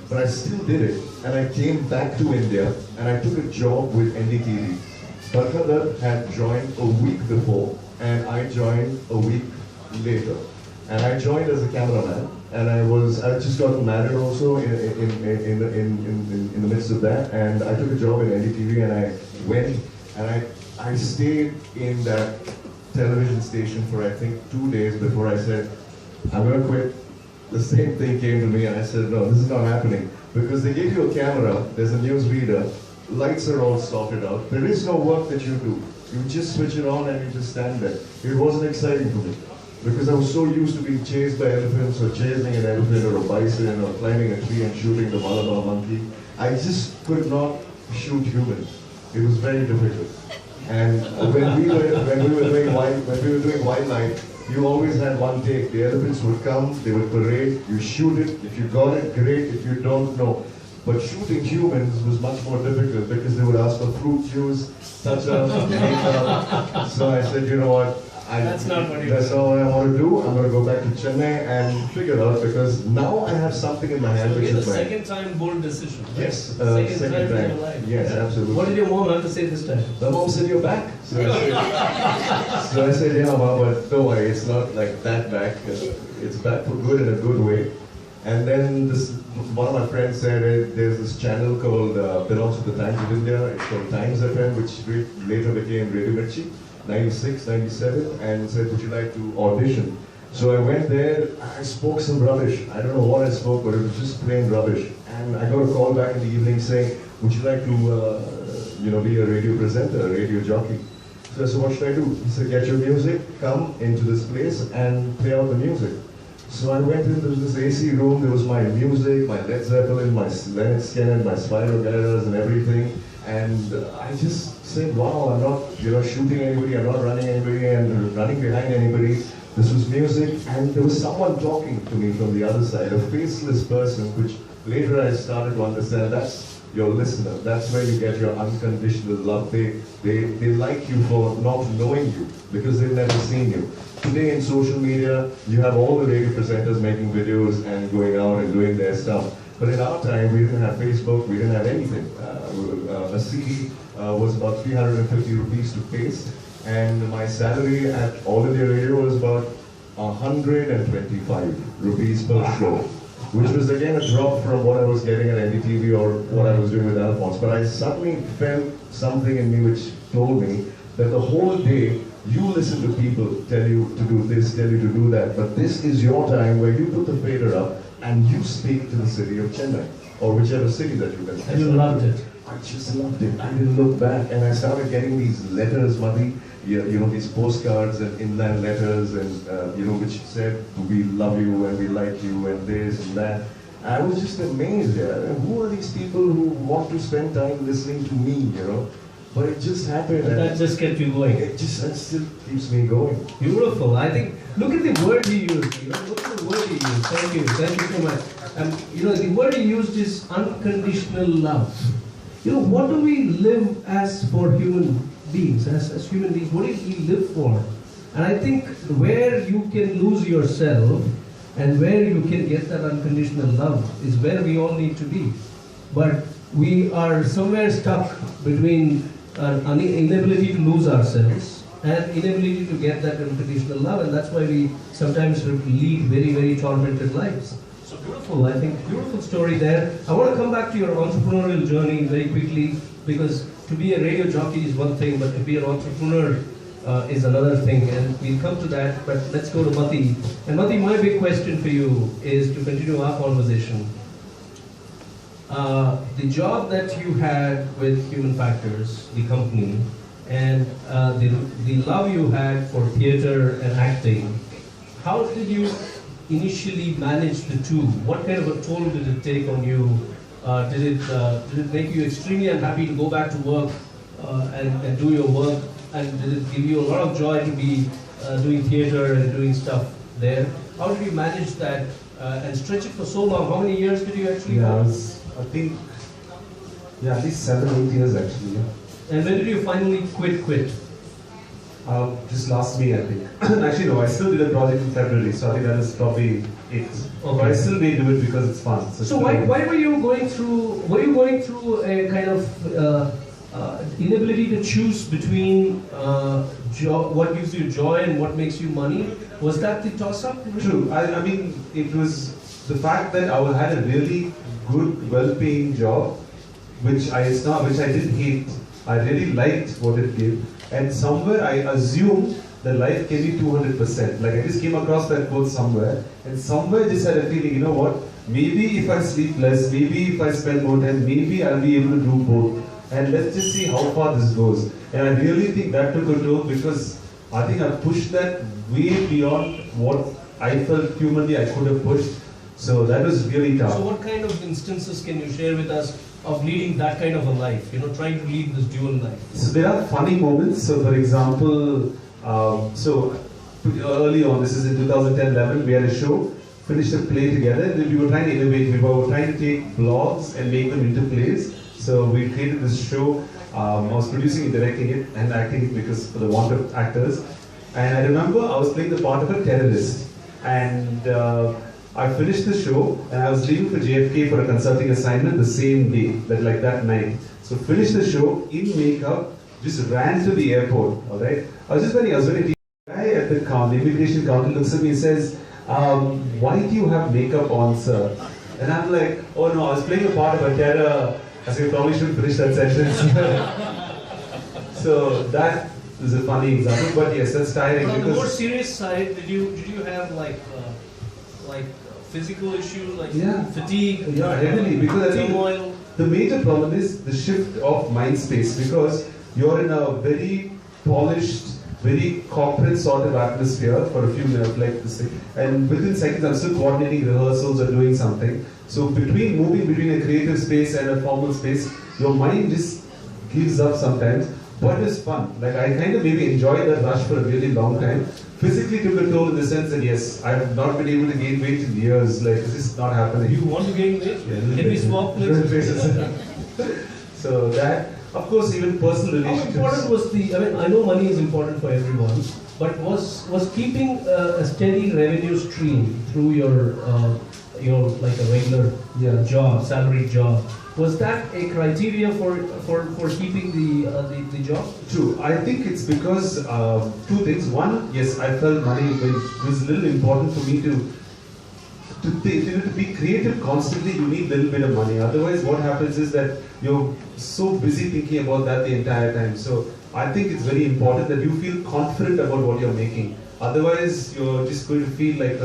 But I still did it, and I came back to India, and I took a job with NDTV. Barkadar had joined a week before, and I joined a week later. And I joined as a cameraman, and I just got married also in the midst of that, and I took a job in NDTV, and I went, and I stayed in that television station for I think 2 days before I said, I'm going to quit. The same thing came to me, and I said, no, this is not happening, because they give you a camera, there's a news reader, lights are all sorted out, there is no work that you do. You just switch it on and you just stand there. It wasn't exciting for me, because I was so used to being chased by elephants, or chasing an elephant or a bison, or climbing a tree and shooting the Malabar monkey. I just could not shoot humans. It was very difficult. And when we were doing wildlife, you always had one take. The elephants would come, they would parade, you shoot it. If you got it, great. If you don't, no. But shooting humans was much more difficult, because they would ask for fruit juice, such a so I said, you know what? That's not what I want to do. I'm going to go back to Chennai and figure it out, because now I have something in my hand, So which it's is the my... second time bold decision. Right? Yes, second time in your life. Yes, absolutely. What did your mom have to say this time? The mom said, you're back. So I said, yeah, Mom, but don't worry, it's not like that back. It's back for good, in a good way. And then one of my friends said, there's this channel called, belongs to the Times of India. It's called Times FM, which later became Radio Mirchi. 96, 97, and said, would you like to audition? So I went there, I spoke some rubbish. I don't know what I spoke, but it was just plain rubbish. And I got a call back in the evening saying, would you like to be a radio presenter, a radio jockey? So I said, what should I do? He said, get your music, come into this place and play out the music. So I went into this AC room, there was my music, my Led Zeppelin, my Leonard Skinner, my Spyro Gyras and everything. And I just said, wow, I'm not shooting anybody, I'm not running anybody and running behind anybody. This was music, and there was someone talking to me from the other side, a faceless person, which later I started to understand that's your listener. That's where you get your unconditional love. They like you for not knowing you, because they've never seen you. Today in social media, you have all the radio presenters making videos and going out and doing their stuff. But in our time, we didn't have Facebook, we didn't have anything. A CD was about 350 rupees to paste, and my salary at All India Radio was about 125 rupees per show, which was again a drop from what I was getting at NDTV or what I was doing with Alphonse. But I suddenly felt something in me which told me that the whole day, you listen to people tell you to do this, tell you to do that, but this is your time where you put the fader up and you speak to the city of Chennai, or whichever city that you can. And you loved it. I just loved it. I didn't look back, and I started getting these letters, Madhi, these postcards and inland letters, and which said, we love you and we like you and this and that. I was just amazed. Who are these people who want to spend time listening to me, But it just happened. And that just kept you going. That still keeps me going. Beautiful. I think, look at the word you used. Look at the word you used. Thank you so much. The word you used is unconditional love. What do we live as for human beings, as human beings, what did we live for? And I think where you can lose yourself and where you can get that unconditional love is where we all need to be. But we are somewhere stuck between an inability to lose ourselves and inability to get that unconditional love, and that's why we sometimes lead very, very tormented lives. So beautiful, I think, beautiful story there. I want to come back to your entrepreneurial journey very quickly, because to be a radio jockey is one thing, but to be an entrepreneur is another thing, and we'll come to that. But let's go to Mathi. And Mathi, my big question for you is to continue our conversation. The job that you had with Human Factors, the company, and the love you had for theatre and acting, how did you initially manage the two? What kind of a toll did it take on you? Did it make you extremely unhappy to go back to work and do your work? And did it give you a lot of joy to be doing theatre and doing stuff there? How did you manage that and stretch it for so long? How many years did you actually work? I think, at least 7-8 years actually. Yeah. And when did you finally quit? Just last May, I think. Actually, no, I still did a project in February, so I think that is probably it. Okay. But I still may do it because it's fun. So why were you going through a kind of inability to choose between what gives you joy and what makes you money? Was that the toss-up? True. I mean, it was the fact that I had a really good, well-paying job, which I didn't hate. I really liked what it gave, and somewhere I assumed that life can be 200%. Like I just came across that quote somewhere, and somewhere just had a feeling, you know what? Maybe if I sleep less, maybe if I spend more time, maybe I'll be able to do both. And let's just see how far this goes. And I really think that took a toll, because I think I pushed that way beyond what I felt humanly I could have pushed. So that was really tough. So what kind of instances can you share with us of leading that kind of a life, trying to lead this dual life? So there are funny moments. So for example, so early on, this is in 2010-11, we had a show, finished a play together, and we were trying to innovate. We were trying to take blogs and make them into plays. So we created this show. I was producing and directing it and acting it because for the want of actors. And I remember I was playing the part of a terrorist. And I finished the show, and I was leaving for JFK for a consulting assignment the same day, that night. So finished the show in makeup, just ran to the airport. All right. I was just very the guy at the immigration counter looks at me and says, "Why do you have makeup on, sir?" And I'm like, "Oh no, I was playing a part of a terror." I said, "You probably should finish that sentence." So that is a funny example, but yes, that's tiring. On the more serious side, did you have like physical issues like fatigue? Yeah, heavily, because I turmoil. think the major problem is the shift of mind space, because you're in a very polished, very corporate sort of atmosphere for a few minutes, like this thing, and within seconds I'm still coordinating rehearsals or doing something. So moving between a creative space and a formal space, your mind just gives up sometimes, but it's fun. Like I kind of maybe enjoyed that rush for a really long time. Physically took a toll in the sense that yes, I've not been able to gain weight in years. Like this is not happening. You want to gain weight? Yeah, Can we swap places? So that, of course, even personal relationships. How important was I know money is important for everyone, but was keeping a steady revenue stream through your like a regular job, salaried job, was that a criteria for keeping the job? True. I think it's because two things. One, yes, I felt money was a little important for me to be creative constantly. You need a little bit of money. Otherwise, what happens is that you're so busy thinking about that the entire time. So I think it's very important that you feel confident about what you're making. Otherwise, you're just going to feel like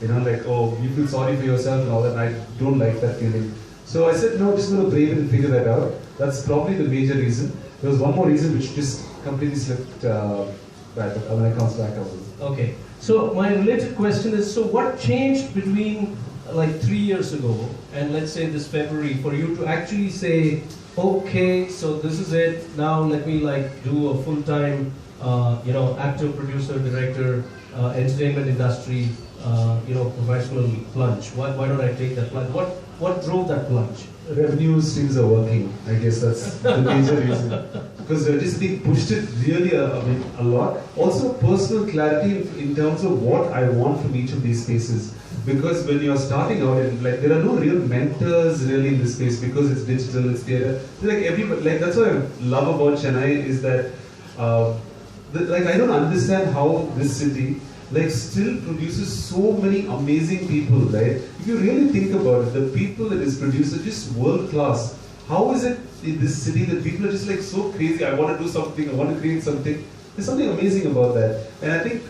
you feel sorry for yourself and all that. I don't like that feeling. So I said, no, just going to brave it and figure that out. That's probably the major reason. There was one more reason which just completely slipped back. When I comes back, I will. Okay. So my related question is, so what changed between like 3 years ago and let's say this February for you to actually say, okay, so this is it. Now let me do a full-time, actor, producer, director, entertainment industry, professional plunge. Why don't I take that plunge? What drove that plunge? Revenue streams are working. I guess that's the major reason. Because electricity pushed it really a lot. Also personal clarity in terms of what I want from each of these spaces. Because when you're starting out, and like there are no real mentors really in this space because it's digital, it's theatre. Like everybody, like that's what I love about Chennai is that, like I don't understand how this city like still produces so many amazing people, right? If you really think about it, the people that is produced are just world class. How is it in this city that people are just like so crazy? I want to do something. I want to create something. There's something amazing about that, and I think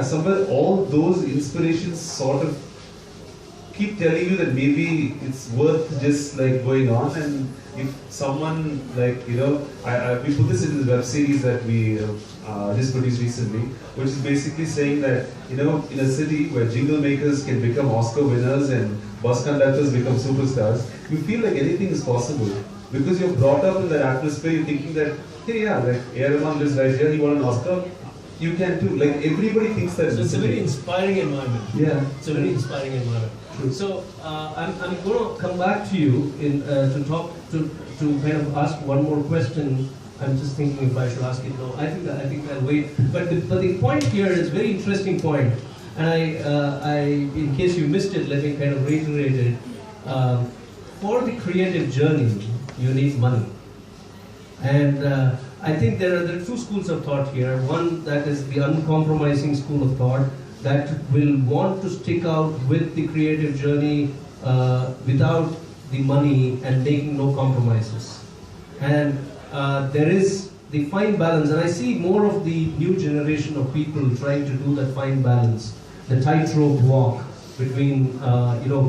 somewhere all those inspirations sort of keep telling you that maybe it's worth just like going on. And if someone like we put this in the web series that we just produced recently, which is basically saying that in a city where jingle makers can become Oscar winners and bus conductors become superstars, you feel like anything is possible because you're brought up in that atmosphere. You're thinking that like A.R. Rahman lives right here, he won an Oscar. You can too. Like everybody thinks that. So it's a very inspiring environment. Yeah, it's a very inspiring environment. True. So I'm going to come back to you to talk to kind of ask one more question. I'm just thinking if I should ask it. No, I think I'll wait. But the point here is a very interesting point, and I in case you missed it, let me kind of reiterate it. For the creative journey, you need money, and I think there are two schools of thought here. One that is the uncompromising school of thought that will want to stick out with the creative journey without the money and making no compromises. And there is the fine balance, and I see more of the new generation of people trying to do that fine balance, the tightrope walk between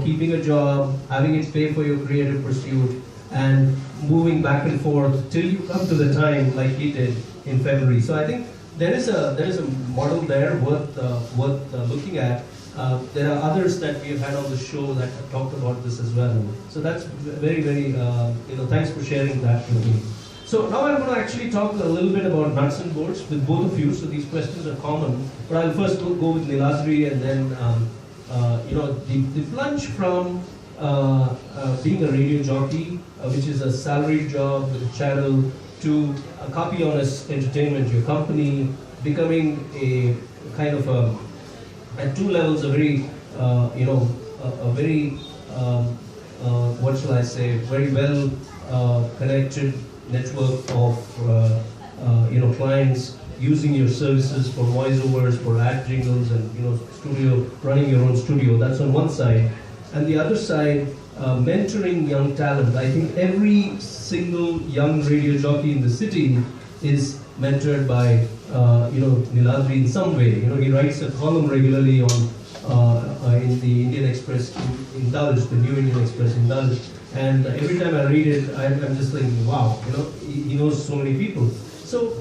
keeping a job, having it pay for your creative pursuit, and moving back and forth till you come to the time like he did in February. So I think there is a model there worth looking at. There are others that we have had on the show that have talked about this as well. So that's very, very, thanks for sharing that with me. So now I'm going to actually talk a little bit about nuts and bolts with both of you. So these questions are common, but I'll first go with Niladri, and then the plunge from being a radio jockey, which is a salaried job with a channel, to a copy honest entertainment, your company, becoming a kind of at two levels a very what shall I say, very well connected network of clients using your services for voiceovers, for ad jingles, and running your own studio. That's on one side, and the other side, mentoring young talent. I think every single young radio jockey in the city is mentored by Niladri in some way. He writes a column regularly on in the Indian Express Indulge, the New Indian Express Indulge, and every time I read it, I'm just like, wow, he knows so many people. So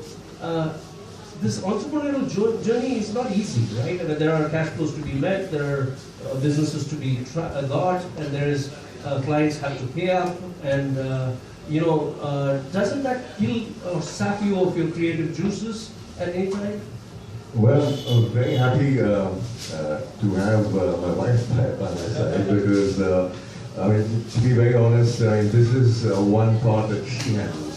this entrepreneurial journey is not easy, right? I mean, there are cash flows to be met, there are businesses to be got, and there is clients have to pay up, and doesn't that kill or sap you of your creative juices at any time? Well, I'm very happy to have my wife by my side because, to be very honest, this is one part that she handles.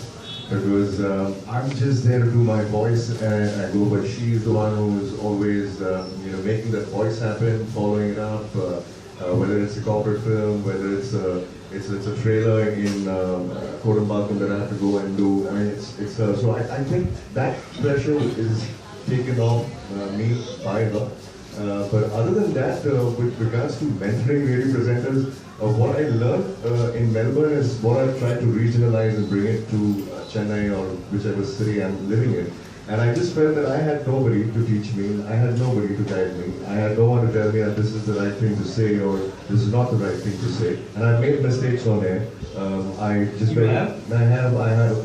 Because I'm just there to do my voice and I go, but she's the one who's always, making that voice happen, following it up, whether it's a corporate film, whether it's a trailer in Kodambakkam that I have to go and do. I mean, so I think that pressure is taken off me by her. But other than that, with regards to mentoring radio presenters, what I learned in Melbourne is what I've tried to regionalize and bring it to Chennai or whichever city I'm living in. And I just felt that I had nobody to teach me, I had nobody to guide me, I had no one to tell me that this is the right thing to say or this is not the right thing to say. And I've made mistakes on air. I have,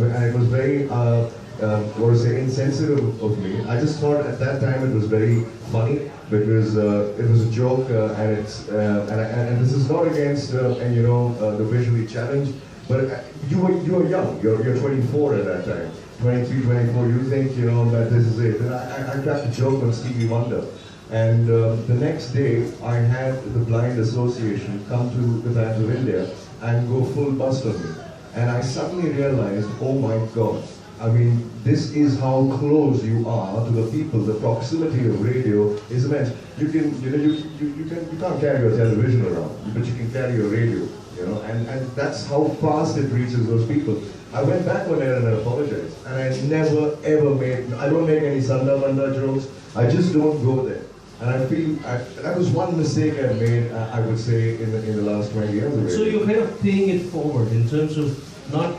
and it was very, insensitive of me. I just thought at that time it was very funny because it was a joke, and and this is not against the visually challenged, but you were young. You're 24 at that time, 23, 24. You think that this is it. And I cracked a joke on Stevie Wonder. And the next day, I had the Blind Association come to the Bank of India and go full bust on me. And I suddenly realized, oh my God, I mean, this is how close you are to the people. The proximity of radio is immense. You can, you can't carry your television around, but you can carry your radio, and that's how fast it reaches those people. I went back one day and I apologized, and I never ever I don't make any Sanda Manda jokes. I just don't go there. And I feel that was one mistake I made, I would say, in the last 20 years of radio. So you're kind of paying it forward in terms of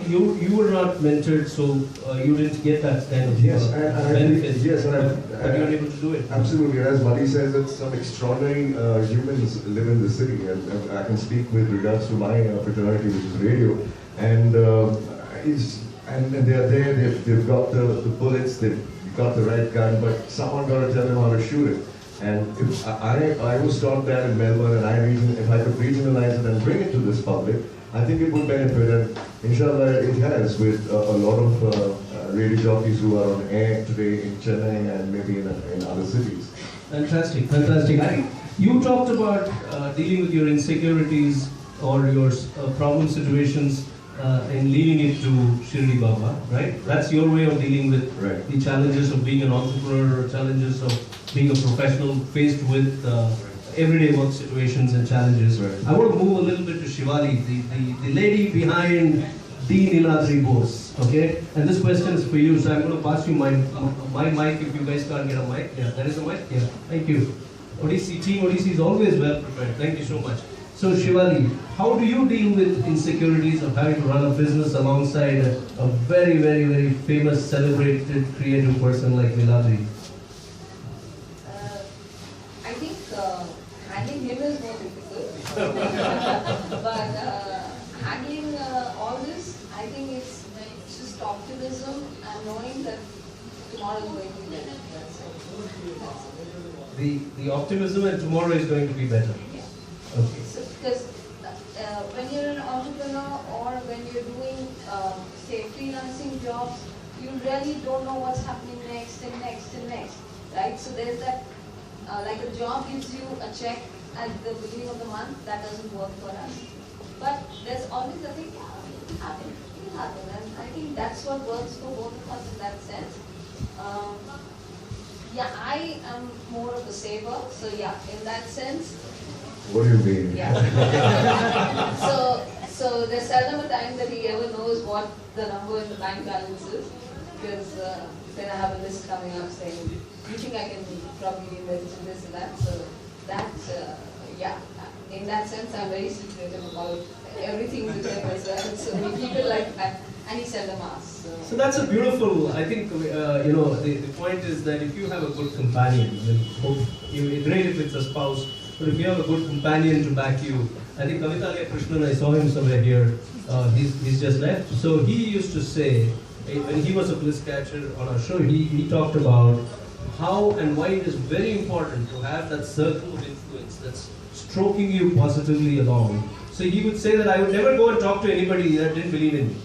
you were not mentored, so you didn't get that kind of benefit. Yes, but you're able to do it. Absolutely. And as Mati says, that some extraordinary humans live in the city, and I can speak with regards to my fraternity, which is radio. And and they're there. They've got the bullets. They've got the right gun, but someone got to tell them how to shoot it. And if I was taught that in Melbourne, and if I could regionalize it and bring it to this public, I think it would benefit, and inshallah it has, with a lot of radio jockeys who are on air today in Chennai and maybe in other cities. Fantastic, fantastic. You talked about dealing with your insecurities or your problem situations and leaving it to Shirdi Baba, right? That's your way of dealing with the challenges of being an entrepreneur, or challenges of being a professional faced with everyday work situations and challenges. Right. I want to move a little bit to Shivali, the lady behind the Niladri Bose, okay? And this question is for you, so I'm going to pass you my mic if you guys can't get a mic. Yeah, there is a mic? Yeah, thank you. Odyssey team, Odyssey is always well prepared. Thank you so much. So Shivali, how do you deal with insecurities of having to run a business alongside a very, very, very famous, celebrated, creative person like Niladri? I think handling him is more difficult. But handling all this, I think it's just optimism and knowing that tomorrow is going to be better. The optimism and tomorrow is going to be better. Yeah. Okay. So, because when you're an entrepreneur or when you're doing, say, freelancing jobs, you really don't know what's happening next and next and next, right? So there's that, like a job gives you a check at the beginning of the month, that doesn't work for us. But there's always a thing, it will happen. And I think that's what works for both of us in that sense. Yeah, I am more of a saver, so yeah, in that sense. What do you mean? Yeah. so there's seldom a time that he ever knows what the number in the bank balance is, because then I have a list coming up saying, you think I can probably invest in this and that. So that, yeah, in that sense, I'm very secretive about everything with him as well. So we keep it like that, and he seldom asks. So that's a beautiful, I think, the point is that if you have a good companion, great if it's a spouse, but if you have a good companion to back you, I think Kavitalya Krishnan, I saw him somewhere here, he's just left. So he used to say, when he was a Bliss Catcher on our show, he talked about how and why it is very important to have that circle of influence that's stroking you positively along. So he would say that I would never go and talk to anybody that didn't believe in me.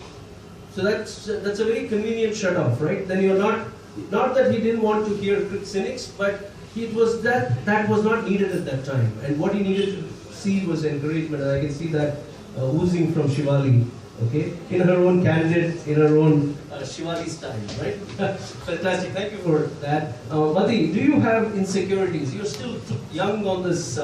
So that's a very convenient shut-off, right? Then you're not that he didn't want to hear cynics, but it was that was not needed at that time. And what he needed to see was encouragement, and I can see that oozing from Shivali, okay? In her own candid, in her own Shivali style, right? Fantastic, thank you for that. Mati, do you have insecurities? You're still young on this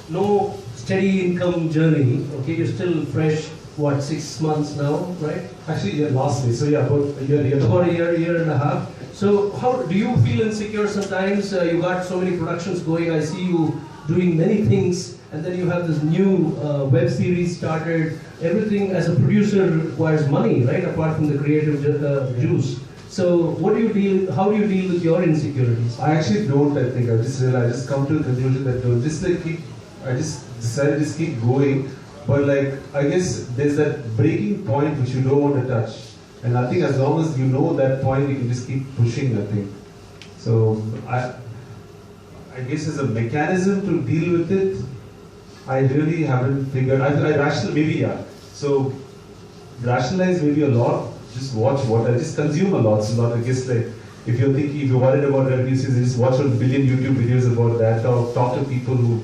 no steady income journey, okay? You're still fresh. What, 6 months now, right? Actually, yeah, lastly, so yeah, about a year. About a year and a half. So how do you feel insecure sometimes? You got so many productions going. I see you doing many things, and then you have this new web series started. Everything as a producer requires money, right? Apart from the creative juice. So how do you deal with your insecurities? I actually don't. I think I just come to the conclusion that I just decided to keep going. But like, I guess there's that breaking point which you don't want to touch. And I think as long as you know that point, you can just keep pushing, I think. So I guess as a mechanism to deal with it, I really haven't figured. I maybe, yeah. So rationalize maybe a lot. Just watch what I just consume a lot. So not, I guess, like if you're thinking, if you're worried about revenue, just watch a billion YouTube videos about that, or talk to people who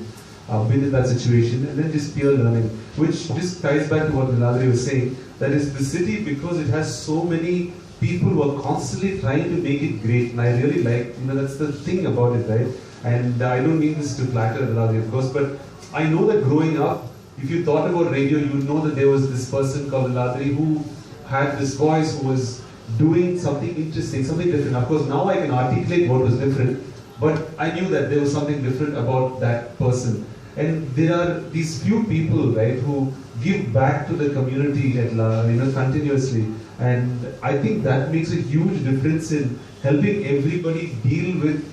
have been in that situation, and then just peer learning, which just ties back to what Niladri was saying, that is the city, because it has so many people who are constantly trying to make it great, and I really like, that's the thing about it, right? And I don't mean this to flatter Niladri, of course, but I know that growing up, if you thought about radio, you would know that there was this person called Niladri who had this voice, who was doing something interesting, something different. Of course, now I can articulate what was different, but I knew that there was something different about that person. And there are these few people, right, who give back to the community at continuously. And I think that makes a huge difference in helping everybody deal with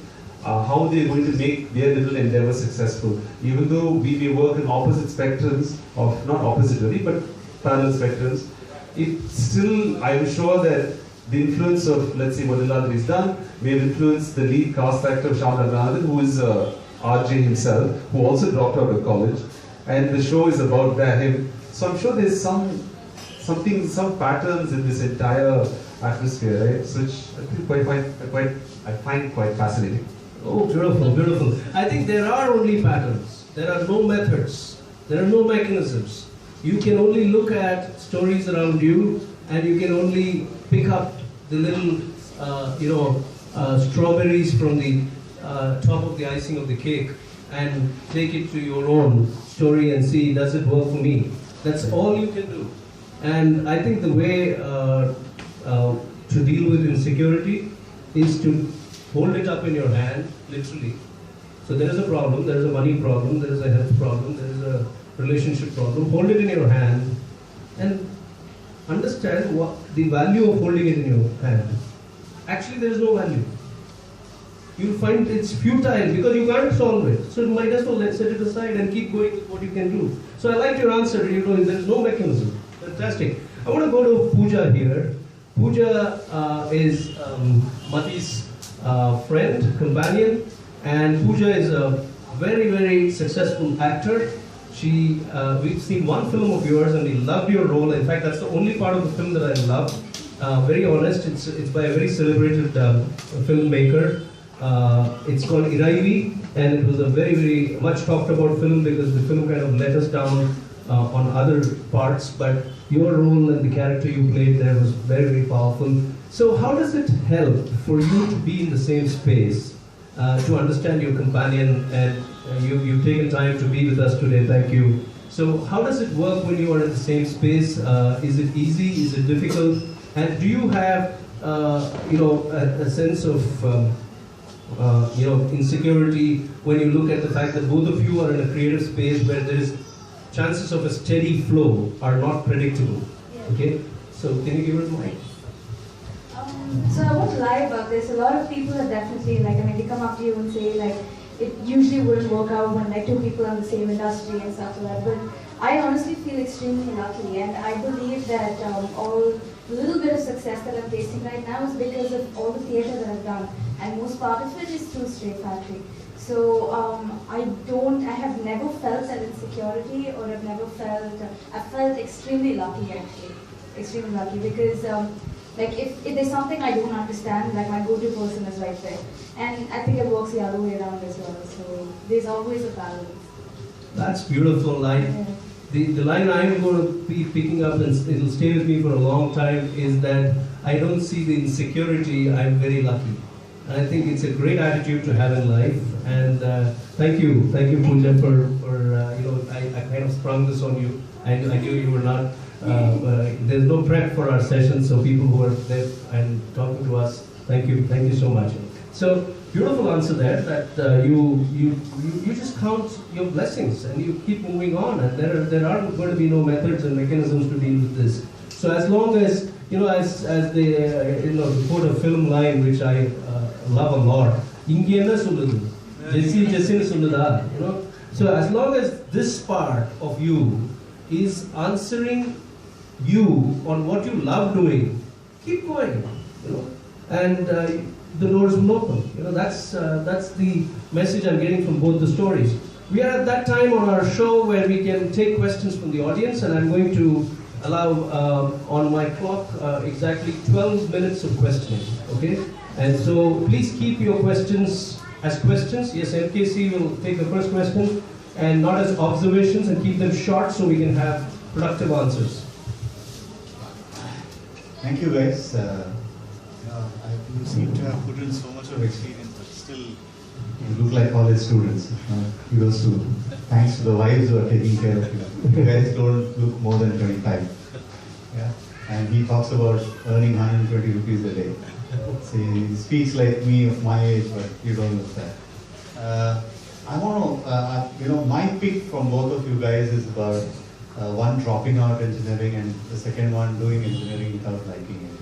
how they're going to make their little endeavor successful. Even though we may work in opposite spectrums, of not opposite really, but parallel spectrums, it still, I'm sure that the influence of, let's say, what Niladri has done may have influenced the lead cast actor of Shyam Ranganathan, who is RJ himself, who also dropped out of college, and the show is about him. So I'm sure there's some patterns in this entire atmosphere, right? So which I find quite fascinating. Oh, beautiful, beautiful. I think there are only patterns. There are no methods. There are no mechanisms. You can only look at stories around you, and you can only pick up the little, strawberries from the top of the icing of the cake and take it to your own story and see, does it work for me? That's all you can do. And I think the way to deal with insecurity is to hold it up in your hand, literally. So there is a problem, there is a money problem, there is a health problem, there is a relationship problem. Hold it in your hand and understand what the value of holding it in your hand. Actually, there is no value. You'll find it's futile because you can't solve it. So you might as well set it aside and keep going with what you can do. So I like your answer. There is no mechanism. Fantastic. I want to go to Pooja here. Pooja is Mathi's friend, companion, and Pooja is a very, very successful actor. We've seen one film of yours and we loved your role. In fact, that's the only part of the film that I loved. Very honest, it's by a very celebrated filmmaker. It's called Iraivi, and it was a very, very much talked about film because the film kind of let us down on other parts, but your role and the character you played there was very, very powerful. So how does it help for you to be in the same space, to understand your companion, and you've taken time to be with us today, thank you. So how does it work when you are in the same space? Is it easy, is it difficult? And do you have a sense of insecurity when you look at the fact that both of you are in a creative space where there is chances of a steady flow are not predictable? Yeah. Okay, so can you give us a mic? So I won't lie about this. A lot of people are definitely they come up to you and say it usually wouldn't work out when two people are in the same industry and stuff like that. But I honestly feel extremely lucky, and I believe that all the little bit of success that I'm tasting right now is because of all the theatre that I've done, and most part of it is through Straight Factory. So I have never felt that insecurity, or I felt extremely lucky actually, extremely lucky, because if there's something I don't understand, my go-to person is right there. And I think it works the other way around as well, so there's always a balance. That's beautiful. The line I'm going to be picking up, and it'll stay with me for a long time, is that I don't see the insecurity, I'm very lucky. I think it's a great attitude to have in life, and thank you Pooja for I kind of sprung this on you. I knew you were not, there's no prep for our session, so people who are there and talking to us, thank you so much. So beautiful answer there, that you just count your blessings and you keep moving on, and there are going to be no methods and mechanisms to deal with this. So as long as as the quote a film line which I love a lot, ingena solludu Jesse solludha, so as long as this part of you is answering you on what you love doing, keep going, and the doors will open. That's the message I'm getting from both the stories. We are at that time on our show where we can take questions from the audience, and I'm going to allow on my clock exactly 12 minutes of questioning. Okay, And so please keep your questions as questions. Yes, MKC will take the first question, and not as observations, and keep them short so we can have productive answers. Thank you guys. You seem to have put in so much of experience, but still you look like college students. You go to, thanks to the wives who are taking care of you. You guys don't look more than 25. Yeah? And he talks about earning 120 rupees a day. So he speaks like me of my age, but you don't look that. I want to, my pick from both of you guys is about one dropping out engineering and the second one doing engineering without liking it.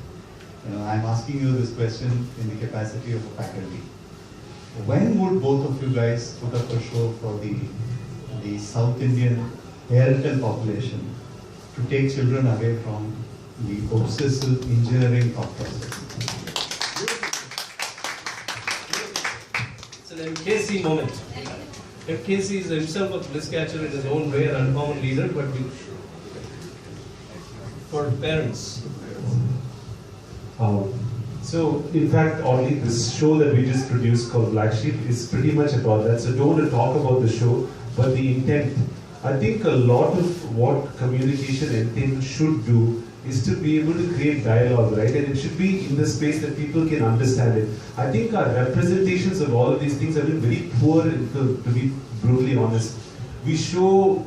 I'm asking you this question in the capacity of a faculty. When would both of you guys put up a show for the South Indian parental population to take children away from the obsessive engineering thought process? It's an MKC moment. MKC is himself a bliss catcher in his own way, an uncommon leader, but for parents. So, in fact, only this show that we just produced called Black Sheep is pretty much about that. So, don't want to talk about the show, but the intent. I think a lot of what communication intent should do is to be able to create dialogue, right? And it should be in the space that people can understand it. I think our representations of all of these things have been very poor, to be brutally honest. We show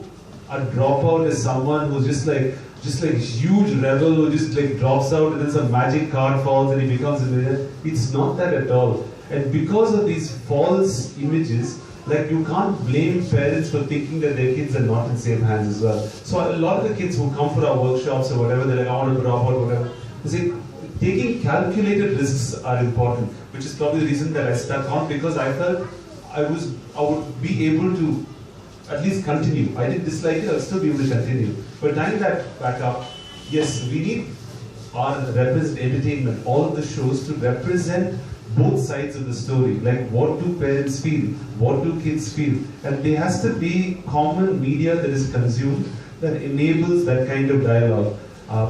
a dropout as someone who's just like huge rebel who just like drops out and then some magic card falls and he becomes a millionaire. It's not that at all. And because of these false images, like you can't blame parents for thinking that their kids are not in safe hands as well. So a lot of the kids who come for our workshops or whatever, they're like, I want to drop out, whatever. You see, taking calculated risks are important, which is probably the reason that I stuck on, because I felt I would be able to at least continue. I didn't dislike it, I'll still be able to continue. But tying that back up, yes, we need our entertainment, all of the shows to represent both sides of the story. Like, what do parents feel? What do kids feel? And there has to be common media that is consumed that enables that kind of dialogue.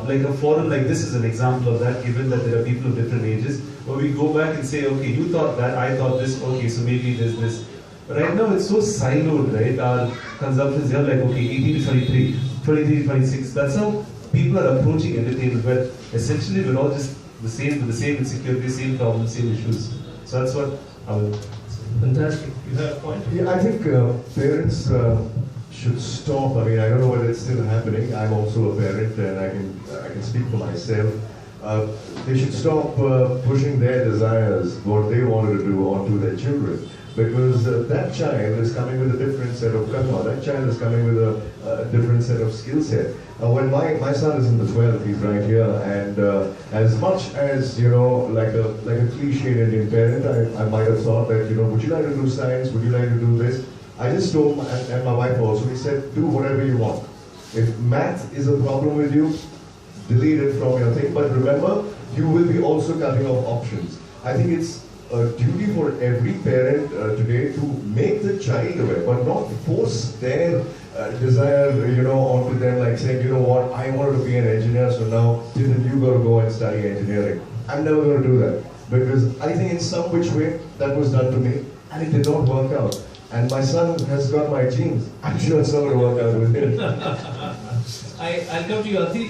Like a forum like this is an example of that, given that there are people of different ages, where we go back and say, okay, you thought that, I thought this, okay, so maybe there's this. Right now it's so siloed, right? Our consumptions are like, okay, 18 to 23, 23 to 26. That's how people are approaching entertainment, but essentially we're all just the same, with the same insecurities, same problems, same issues. So that's what I would. Fantastic. You have a point? Yeah, I think parents should stop. I mean, I don't know whether it's still happening. I'm also a parent, and I can speak for myself. They should stop pushing their desires, what they wanted to do, onto their children. Because that child is coming with a different set of karma. That child is coming with a different set of skill set. When my son is in the 12th, he's right here, and as much as, like a cliched Indian parent, I might have thought that, would you like to do science? Would you like to do this? I just told and my wife also, we said, do whatever you want. If math is a problem with you, delete it from your thing. But remember, you will be also cutting off options. I think it's a duty for every parent today to make the child aware, but not force their desire, onto them, like saying, you know what, I wanted to be an engineer, so now you got to go and study engineering. I'm never going to do that, because I think in some which way that was done to me, and it did not work out. And my son has got my genes. I'm sure it's not going to work out with him. I'll come to you, Ati.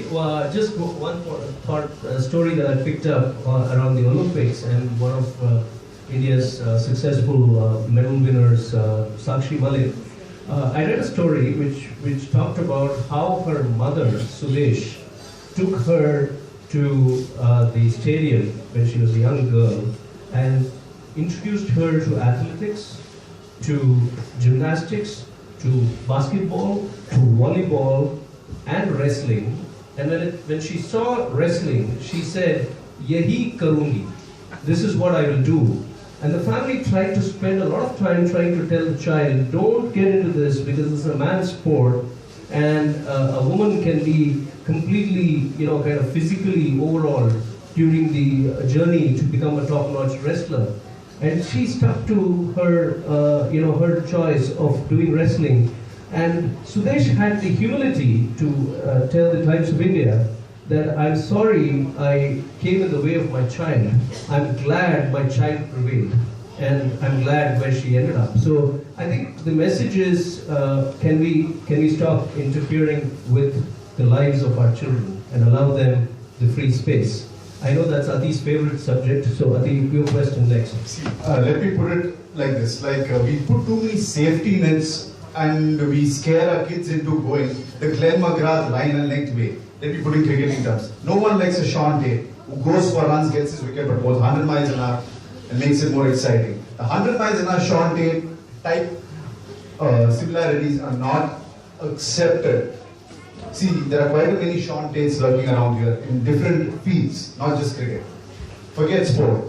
Just one thought, story that I picked up around the Olympics, and one of India's successful medal winners, Sakshi Malik. I read a story which talked about how her mother, Sudesh, took her to the stadium when she was a young girl and introduced her to athletics, to gymnastics, to basketball, to volleyball, and wrestling. And when she saw wrestling, she said, "Yahi karungi." This is what I will do. And the family tried to spend a lot of time trying to tell the child, don't get into this because it's a man's sport, and a woman can be completely, kind of physically overall during the journey to become a top-notch wrestler. And she stuck to her, her choice of doing wrestling. And Sudesh had the humility to tell the Times of India that I'm sorry I came in the way of my child. I'm glad my child prevailed, and I'm glad where she ended up. So I think the message is, can we stop interfering with the lives of our children and allow them the free space? I know that's Ati's favorite subject, so Ati, your question next. See, let me put it like this, we put too many safety nets and we scare our kids into going the Glenn McGrath line and length way. Let me put in cricketing terms. No one likes a Sean Tate who goes for runs, gets his wicket, but goes 100 miles an hour and makes it more exciting. The 100 miles an hour Sean Tate type similarities are not accepted. See, there are quite many Sean Tates lurking around here in different fields, not just cricket. Forget sport.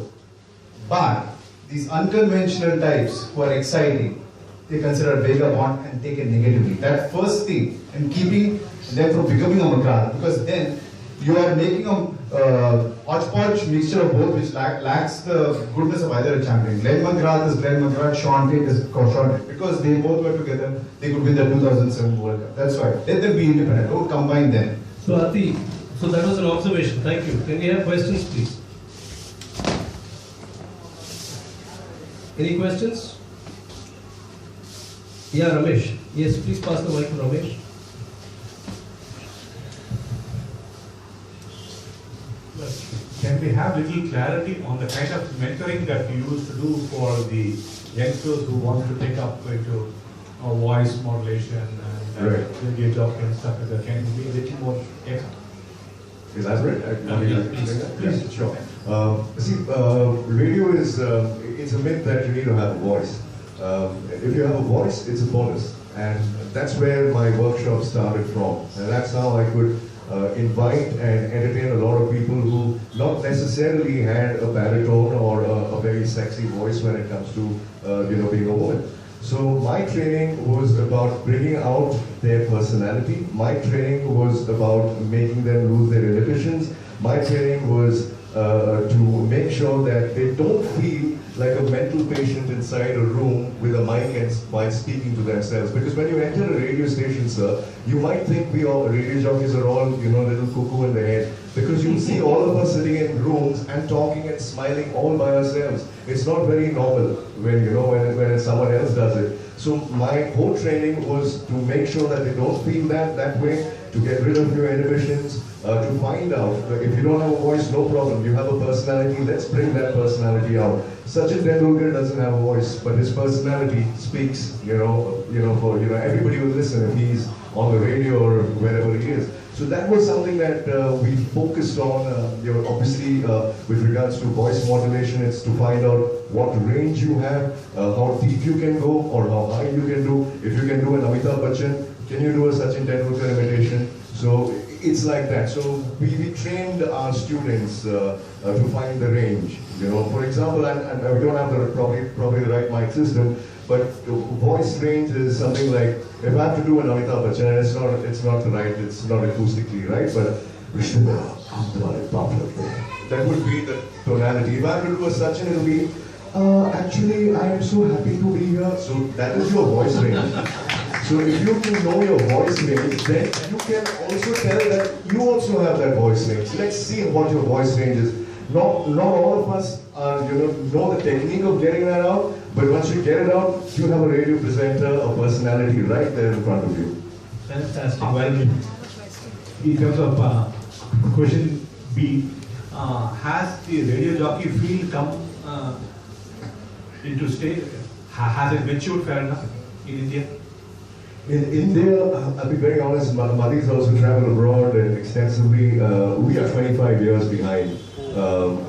But these unconventional types who are exciting, they consider vagabond and take it negatively. That first thing, and keeping them from becoming a McGrath, because then you are making a hodgepodge mixture of both, which lacks the goodness of either a champion. Glenn McGrath is Glenn McGrath, Sean Tate is Sean Tate. Because they both were together, they could win the 2007 World Cup. That's why. Let them be independent. Don't combine them. So Ati, so that was an observation. Thank you. Can we have questions, please? Any questions? Yeah, Ramesh. Yes, please pass the mic to Ramesh. Can we have little clarity on the kind of mentoring that you used to do for the youngsters who want to take up into voice modulation and radio jockey and stuff like that? Can you be a little more elaborate? Please. Sure. See, radio is it's a myth that you need to have a voice. If you have a voice, it's a bonus, and that's where my workshop started from, and that's how I could invite and entertain a lot of people who not necessarily had a baritone or a very sexy voice when it comes to being a woman. So my training was about bringing out their personality. My training was about making them lose their inhibitions. My training was to make sure that they don't feel like a mental patient inside a room with a mic and while speaking to themselves. Because when you enter a radio station, sir, you might think we all radio jockeys are all, little cuckoo in the head. Because you see all of us sitting in rooms and talking and smiling all by ourselves. It's not very normal when when someone else does it. So my whole training was to make sure that they don't feel that way, to get rid of your inhibitions, to find out if you don't have a voice, no problem. You have a personality, let's bring that personality out. Sachin Tendulkar doesn't have a voice, but his personality speaks, for everybody will listen if he's on the radio or wherever he is. So that was something that we focused on, obviously with regards to voice modulation, it's to find out what range you have, how deep you can go or how high you can do. If you can do an Amitabh Bachchan, can you do a Sachin Tendulkar imitation? So it's like that. So we trained our students to find the range. For example, and we don't have the probably the right mic system, but voice range is something like, if I have to do an Amitabh Bachchan, and it's not acoustically right, but that would be the tonality. If I have to do a Sachin, it'll be, actually, I am so happy to be here. So that is your voice range. So if you can know your voice range, then you can also tell that you also have that voice range. Let's see what your voice range is. Not all of us know the technique of getting that out, but once you get it out, you have a radio presenter, a personality right there in front of you. Fantastic. Well, in terms of question B, has the radio jockey field come into state? Has it matured fair enough in India? In India, I'll be very honest, Madhi's also traveled abroad and extensively. We are 25 years behind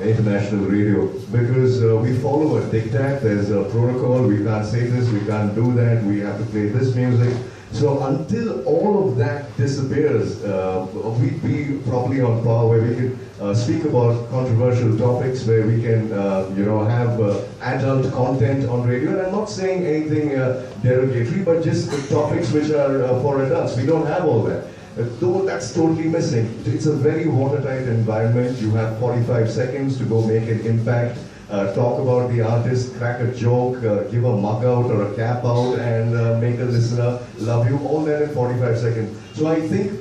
international radio because we follow a diktat. There's a protocol. We can't say this, we can't do that, we have to play this music. So until all of that disappears, we'd be probably on par where we could speak about controversial topics, where we can have adult content on radio. And I'm not saying anything derogatory, but just the topics which are for adults. We don't have all that. Though that's totally missing. It's a very watertight environment. You have 45 seconds to go make an impact. Talk about the artist, crack a joke, give a mug out or a cap out, and make a listener love you. All that in 45 seconds. So I think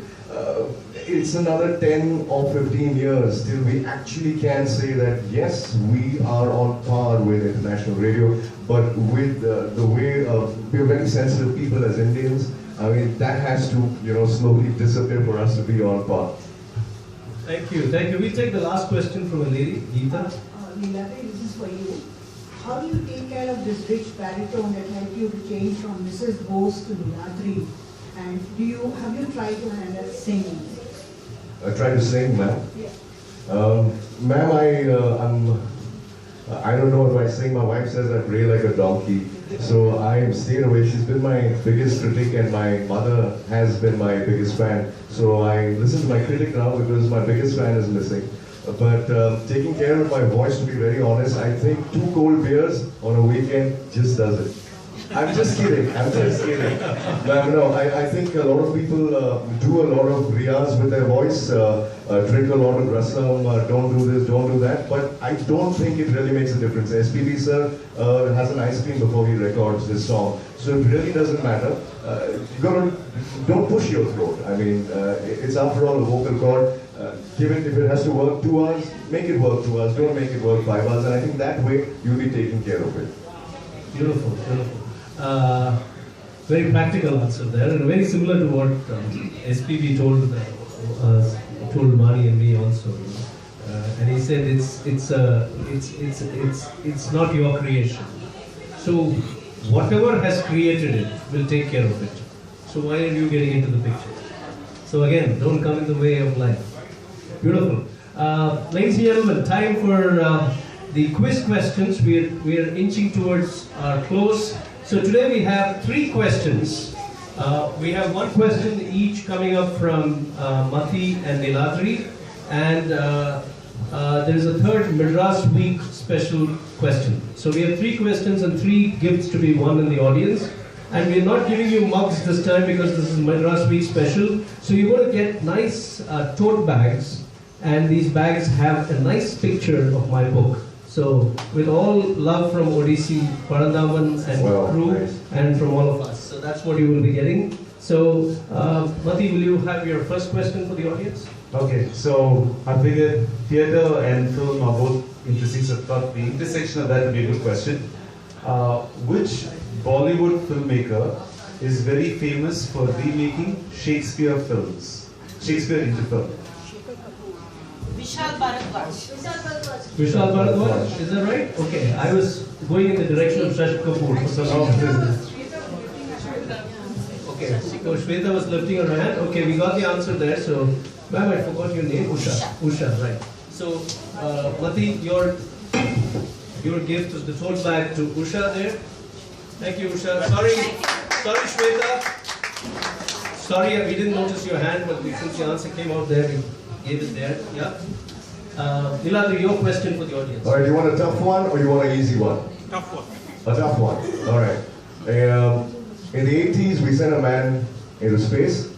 it's another 10 or 15 years till we actually can say that yes, we are on par with international radio, but with the way we're very sensitive people as Indians. I mean, that has to, slowly disappear for us to be on par. Thank you. We'll take the last question from a lady, Geeta. Niladri, this is for you. How do you take care of this rich baritone that helped you to change from Mrs. Bose to Niladri? And have you tried to handle singing? I try to sing, ma'am. Yeah. Ma'am, I don't know if I sing. My wife says I pray like a donkey. So I stayed away. She's been my biggest critic and my mother has been my biggest fan. So I listen to my critic now because my biggest fan is missing. But taking care of my voice, to be very honest, I think 2 cold beers on a weekend just does it. I'm just kidding. But no, I think a lot of people do a lot of riyaz with their voice, drink a lot of rasam, don't do this, don't do that. But I don't think it really makes a difference. SPB sir has an ice cream before he records this song. So it really doesn't matter. Don't push your throat. I mean, it's after all a vocal cord. If it has to work 2 hours, make it work 2 hours. Don't make it work 5 hours. And I think that way you'll be taking care of it. Beautiful. Very practical answer there, and very similar to what SPB told Mani and me also. And he said it's not your creation. So whatever has created it will take care of it. So why are you getting into the picture? So again, don't come in the way of life. Beautiful. Ladies and gentlemen, time for the quiz questions. We are inching towards our close. So today we have 3 questions. We have 1 question each coming up from Mathi and Niladri, and there is a third Madras week special question. So we have 3 questions and 3 gifts to be won in the audience. And we are not giving you mugs this time because this is Madras week special. So you're going to get nice tote bags, and these bags have a nice picture of my book. So, with all love from Odyssey, Parandaman and crew, nice. And from all of us. So that's what you will be getting. So, Mathi, will you have your first question for the audience? Okay, so I figured theatre and film are both interesting, so I thought the intersection of that would be a good question. Which Bollywood filmmaker is very famous for remaking Shakespeare films? Shakespeare into film. Vishal Bharadwaj. Vishal Bharadwaj, is that right? Okay, I was going in the direction of Shashi Kapoor for some reason. Okay, so Shweta was lifting her hand. Okay, we got the answer there. So, ma'am, I forgot your name. Usha, right. So, Mathi, your gift is the tote bag to Usha there. Thank you, Usha. Sorry, Shweta. Sorry, we didn't notice your hand, but since the answer came out there, we gave it there. Yeah. Niladri, your question for the audience. All right, you want a tough one or you want an easy one? Tough one. A tough one. All right. In the 80s, we sent a man into space.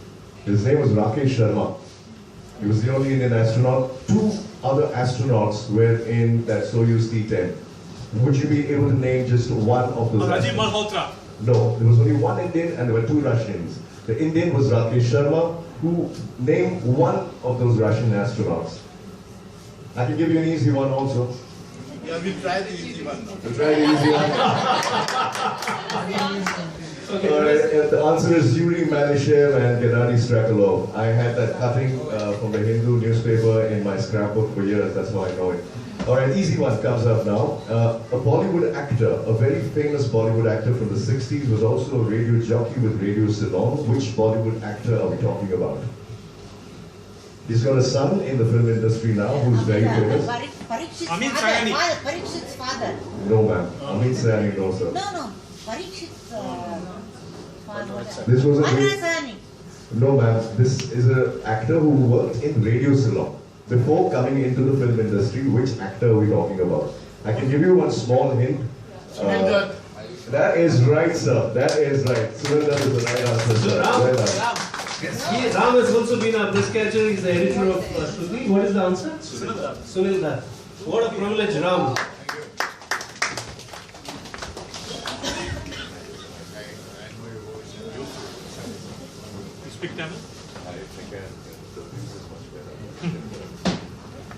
His name was Rakesh Sharma. He was the only Indian astronaut. 2 other astronauts were in that Soyuz T-10. Would you be able to name just one of those? Rajiv Malhotra. No, there was only one Indian and there were 2 Russians. The Indian was Rakesh Sharma, who named one of those Russian astronauts. I can give you an easy one also. Yeah, we'll try the easy one now. We'll try the easy one. Okay, the answer is Yuri Malyshev and Gennady Strakalov. I had that cutting from the Hindu newspaper in my scrapbook for years, that's how I know it. Alright, easy one comes up now. A Bollywood actor, a very famous Bollywood actor from the 60s, was also a radio jockey with Radio Ceylon. Which Bollywood actor are we talking about? He's got a son in the film industry now who's very famous. Parikshit's father. Parikshit's father. No, ma'am. Amit Sayani, no, sir. No. Parikshit's father. This was a Madras. No, ma'am. This is an actor who worked in Radio Ceylon. Before coming into the film industry, which actor are we talking about? I can give you one small hint. That is right, sir. That is right. Sunil Dutt is the right answer, sir. Well done. Ram has also been a Bliss Catcher. He's the editor of Shruti. What is the answer? Sunil Dutt. What a privilege, Ram. You speak Tamil? I can.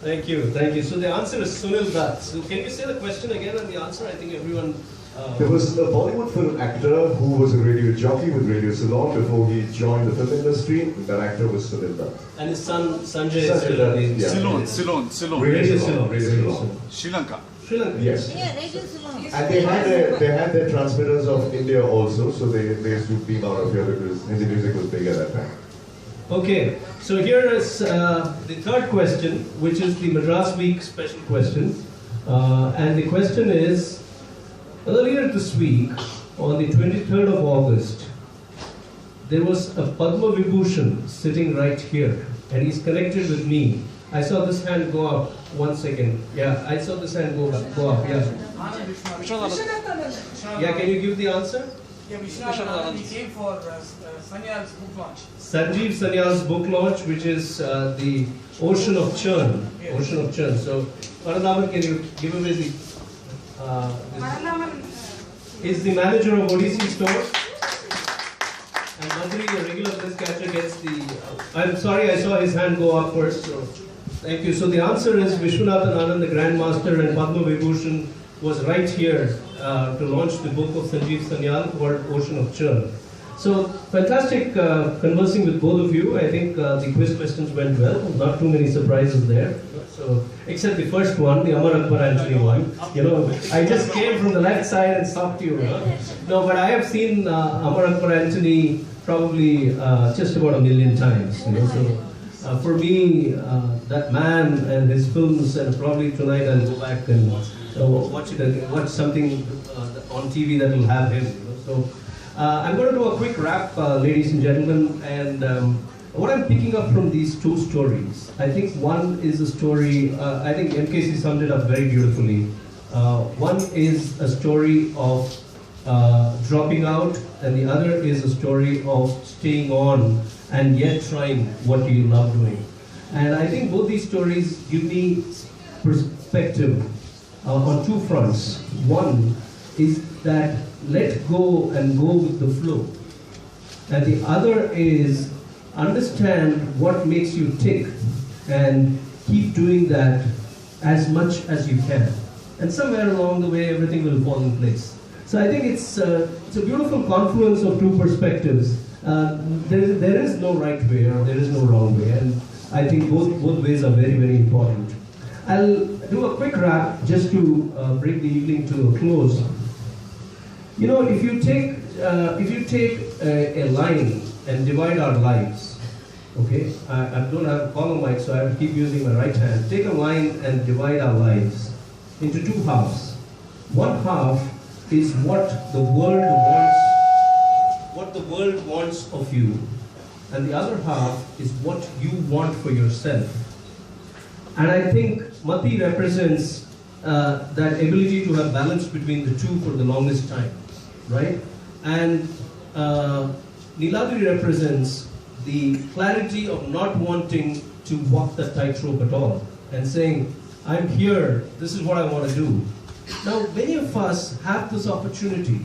Thank you, thank you. So the answer is Sunil Dutt. So can you say the question again and the answer? I think everyone... There was a Bollywood film actor who was a radio jockey with Radio Ceylon before he joined the film industry. That actor was Sunil Dutt. And his son, Sanjay Ceylon. Radio Ceylon. Sri Lanka. Sri Lanka. Yes. Yeah, Radio Ceylon. And they had their transmitters of India also, so they used to beam out of here because Hindi music was big at that time. Okay, so here is the third question, which is the Madras Week special question. And the question is, earlier this week, on the 23rd of August, there was a Padma Vibhushan sitting right here, and he's connected with me. I saw this hand go up. 1 second. Yeah, I saw this hand go up. Yeah. Yeah, can you give the answer? Yeah, Viswanathan, he came for Sanyal's book launch. Sanjeev Sanyal's book launch, which is the Ocean of Churn. Yes. Ocean of Churn. So, Paranaman, can you give away the... is the manager of Odyssey store. And Madri, the regular Bliss catcher, gets the... I'm sorry, I saw his hand go up first. So thank you. So the answer is Viswanathan Anand, the Grandmaster, and Padma Vibhushan was right here to launch the book of Sanjeev Sanyal called Ocean of Churn. So fantastic conversing with both of you. I think the quiz questions went well. Not too many surprises there. So except the first one, the Amar Akbar Anthony one. You know, I just came from the left side and stopped you. No, but I have seen Amar Akbar Anthony probably just about 1 million times. You know, so for me, that man and his films, and probably tonight I'll go back and watch it again, watch something on TV that will have him. You know? So I'm going to do a quick wrap, ladies and gentlemen, and what I'm picking up from these two stories, I think one is a story, I think MKC summed it up very beautifully. One is a story of dropping out, and the other is a story of staying on and yet trying what you love doing. And I think both these stories give me perspective on two fronts. One is that let go and go with the flow. And the other is understand what makes you tick and keep doing that as much as you can. And somewhere along the way, everything will fall in place. So I think it's a beautiful confluence of two perspectives. There is no right way or there is no wrong way. And I think both ways are very, very important. I'll do a quick wrap just to bring the evening to a close. You know, if you take a line and divide our lives, okay? I don't have a column mic, so I have to keep using my right hand. Take a line and divide our lives into two halves. One half is what the world wants of you, and the other half is what you want for yourself. And I think Mati represents that ability to have balance between the two for the longest time, right? And Niladri represents the clarity of not wanting to walk the tightrope at all and saying, I'm here, this is what I want to do. Now, many of us have this opportunity,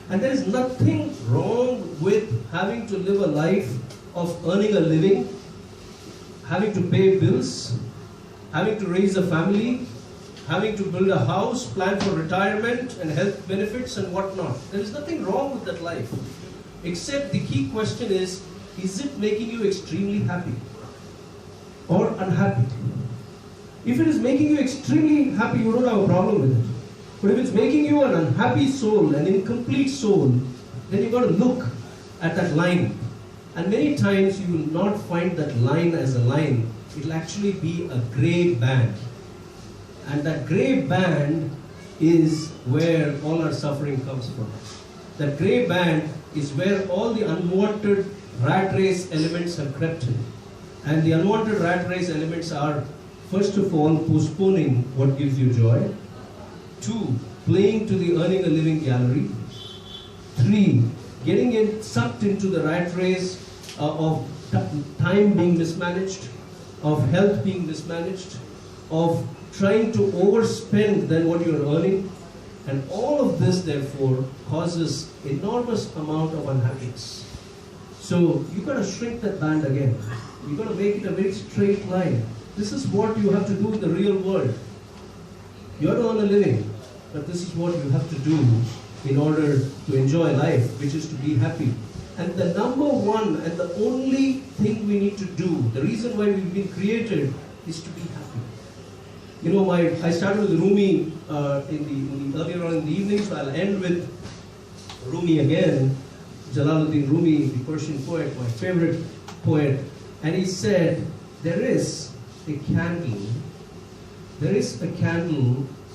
and there is nothing wrong with having to live a life of earning a living, having to pay bills, having to raise a family, having to build a house, plan for retirement and health benefits and whatnot. There is nothing wrong with that life. Except the key question is it making you extremely happy or unhappy? If it is making you extremely happy, you don't have a problem with it. But if it's making you an unhappy soul, an incomplete soul, then you've got to look at that line. And many times you will not find that line as a line. It will actually be a grey band. And that grey band is where all our suffering comes from. That grey band is where all the unwanted rat race elements have crept in. And the unwanted rat race elements are, first of all, postponing what gives you joy. 2, playing to the earning a living gallery. 3, getting sucked into the rat race of time being mismanaged, of health being mismanaged, of trying to overspend than what you're earning. And all of this, therefore, causes enormous amount of unhappiness. So you've got to shrink that band again. You've got to make it a very straight line. this is what you have to do in the real world. You have to earn a living, but this is what you have to do in order to enjoy life, which is to be happy. And the number one and the only thing we need to do, the reason why we've been created, is to be happy. You know, I started with Rumi earlier on in the evening, so I'll end with Rumi again. Jalaluddin Rumi, the Persian poet, my favorite poet, and he said, there is a candle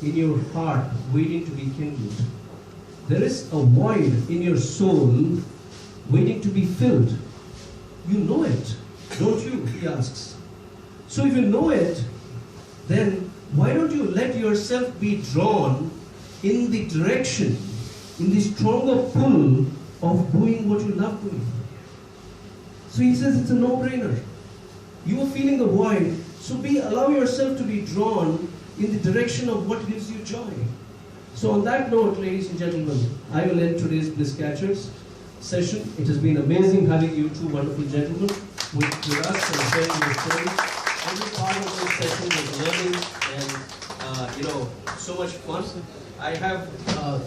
in your heart waiting to be kindled. There is a void in your soul waiting to be filled. You know it, don't you? He asks. So if you know it, then why don't you let yourself be drawn in the direction, in the stronger pull of doing what you love doing? So he says it's a no-brainer. You are feeling the void, so allow yourself to be drawn in the direction of what gives you joy. So on that note, ladies and gentlemen, I will end today's Bliss Catchers session. It has been amazing having you two wonderful gentlemen with us and sharing your stories. Every part of this session was learning and so much fun. I have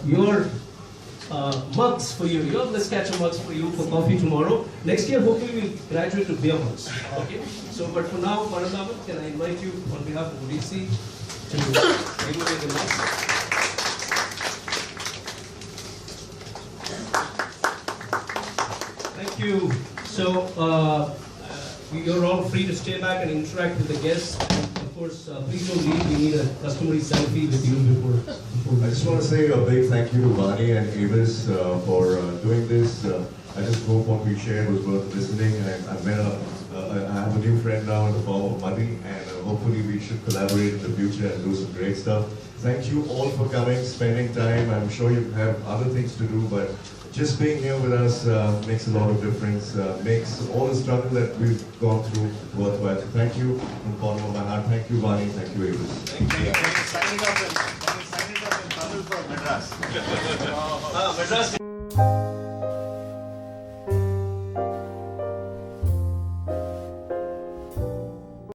your mugs for you, your Bliss Catcher mugs for you for coffee tomorrow. Next year, hopefully, we'll graduate to beer mugs. Okay? So, but for now, Parandaman, can I invite you on behalf of Odyssey to give away the mugs? Thank you. So, you're all free to stay back and interact with the guests. Of course, please don't leave. We need a customary selfie with you before I just want to say a big thank you to Vani and AVIS for doing this. I just hope what we shared was worth listening. I have a new friend now in the form of Madhi, and hopefully we should collaborate in the future and do some great stuff. Thank you all for coming, spending time. I'm sure you have other things to do, but just being here with us makes a lot of difference, makes all the struggle that we've gone through worthwhile. Thank you from the bottom of my heart. Thank you, Vani. Thank you, AVIS. Thank you. Signing up in Tamil for Madras. Madras.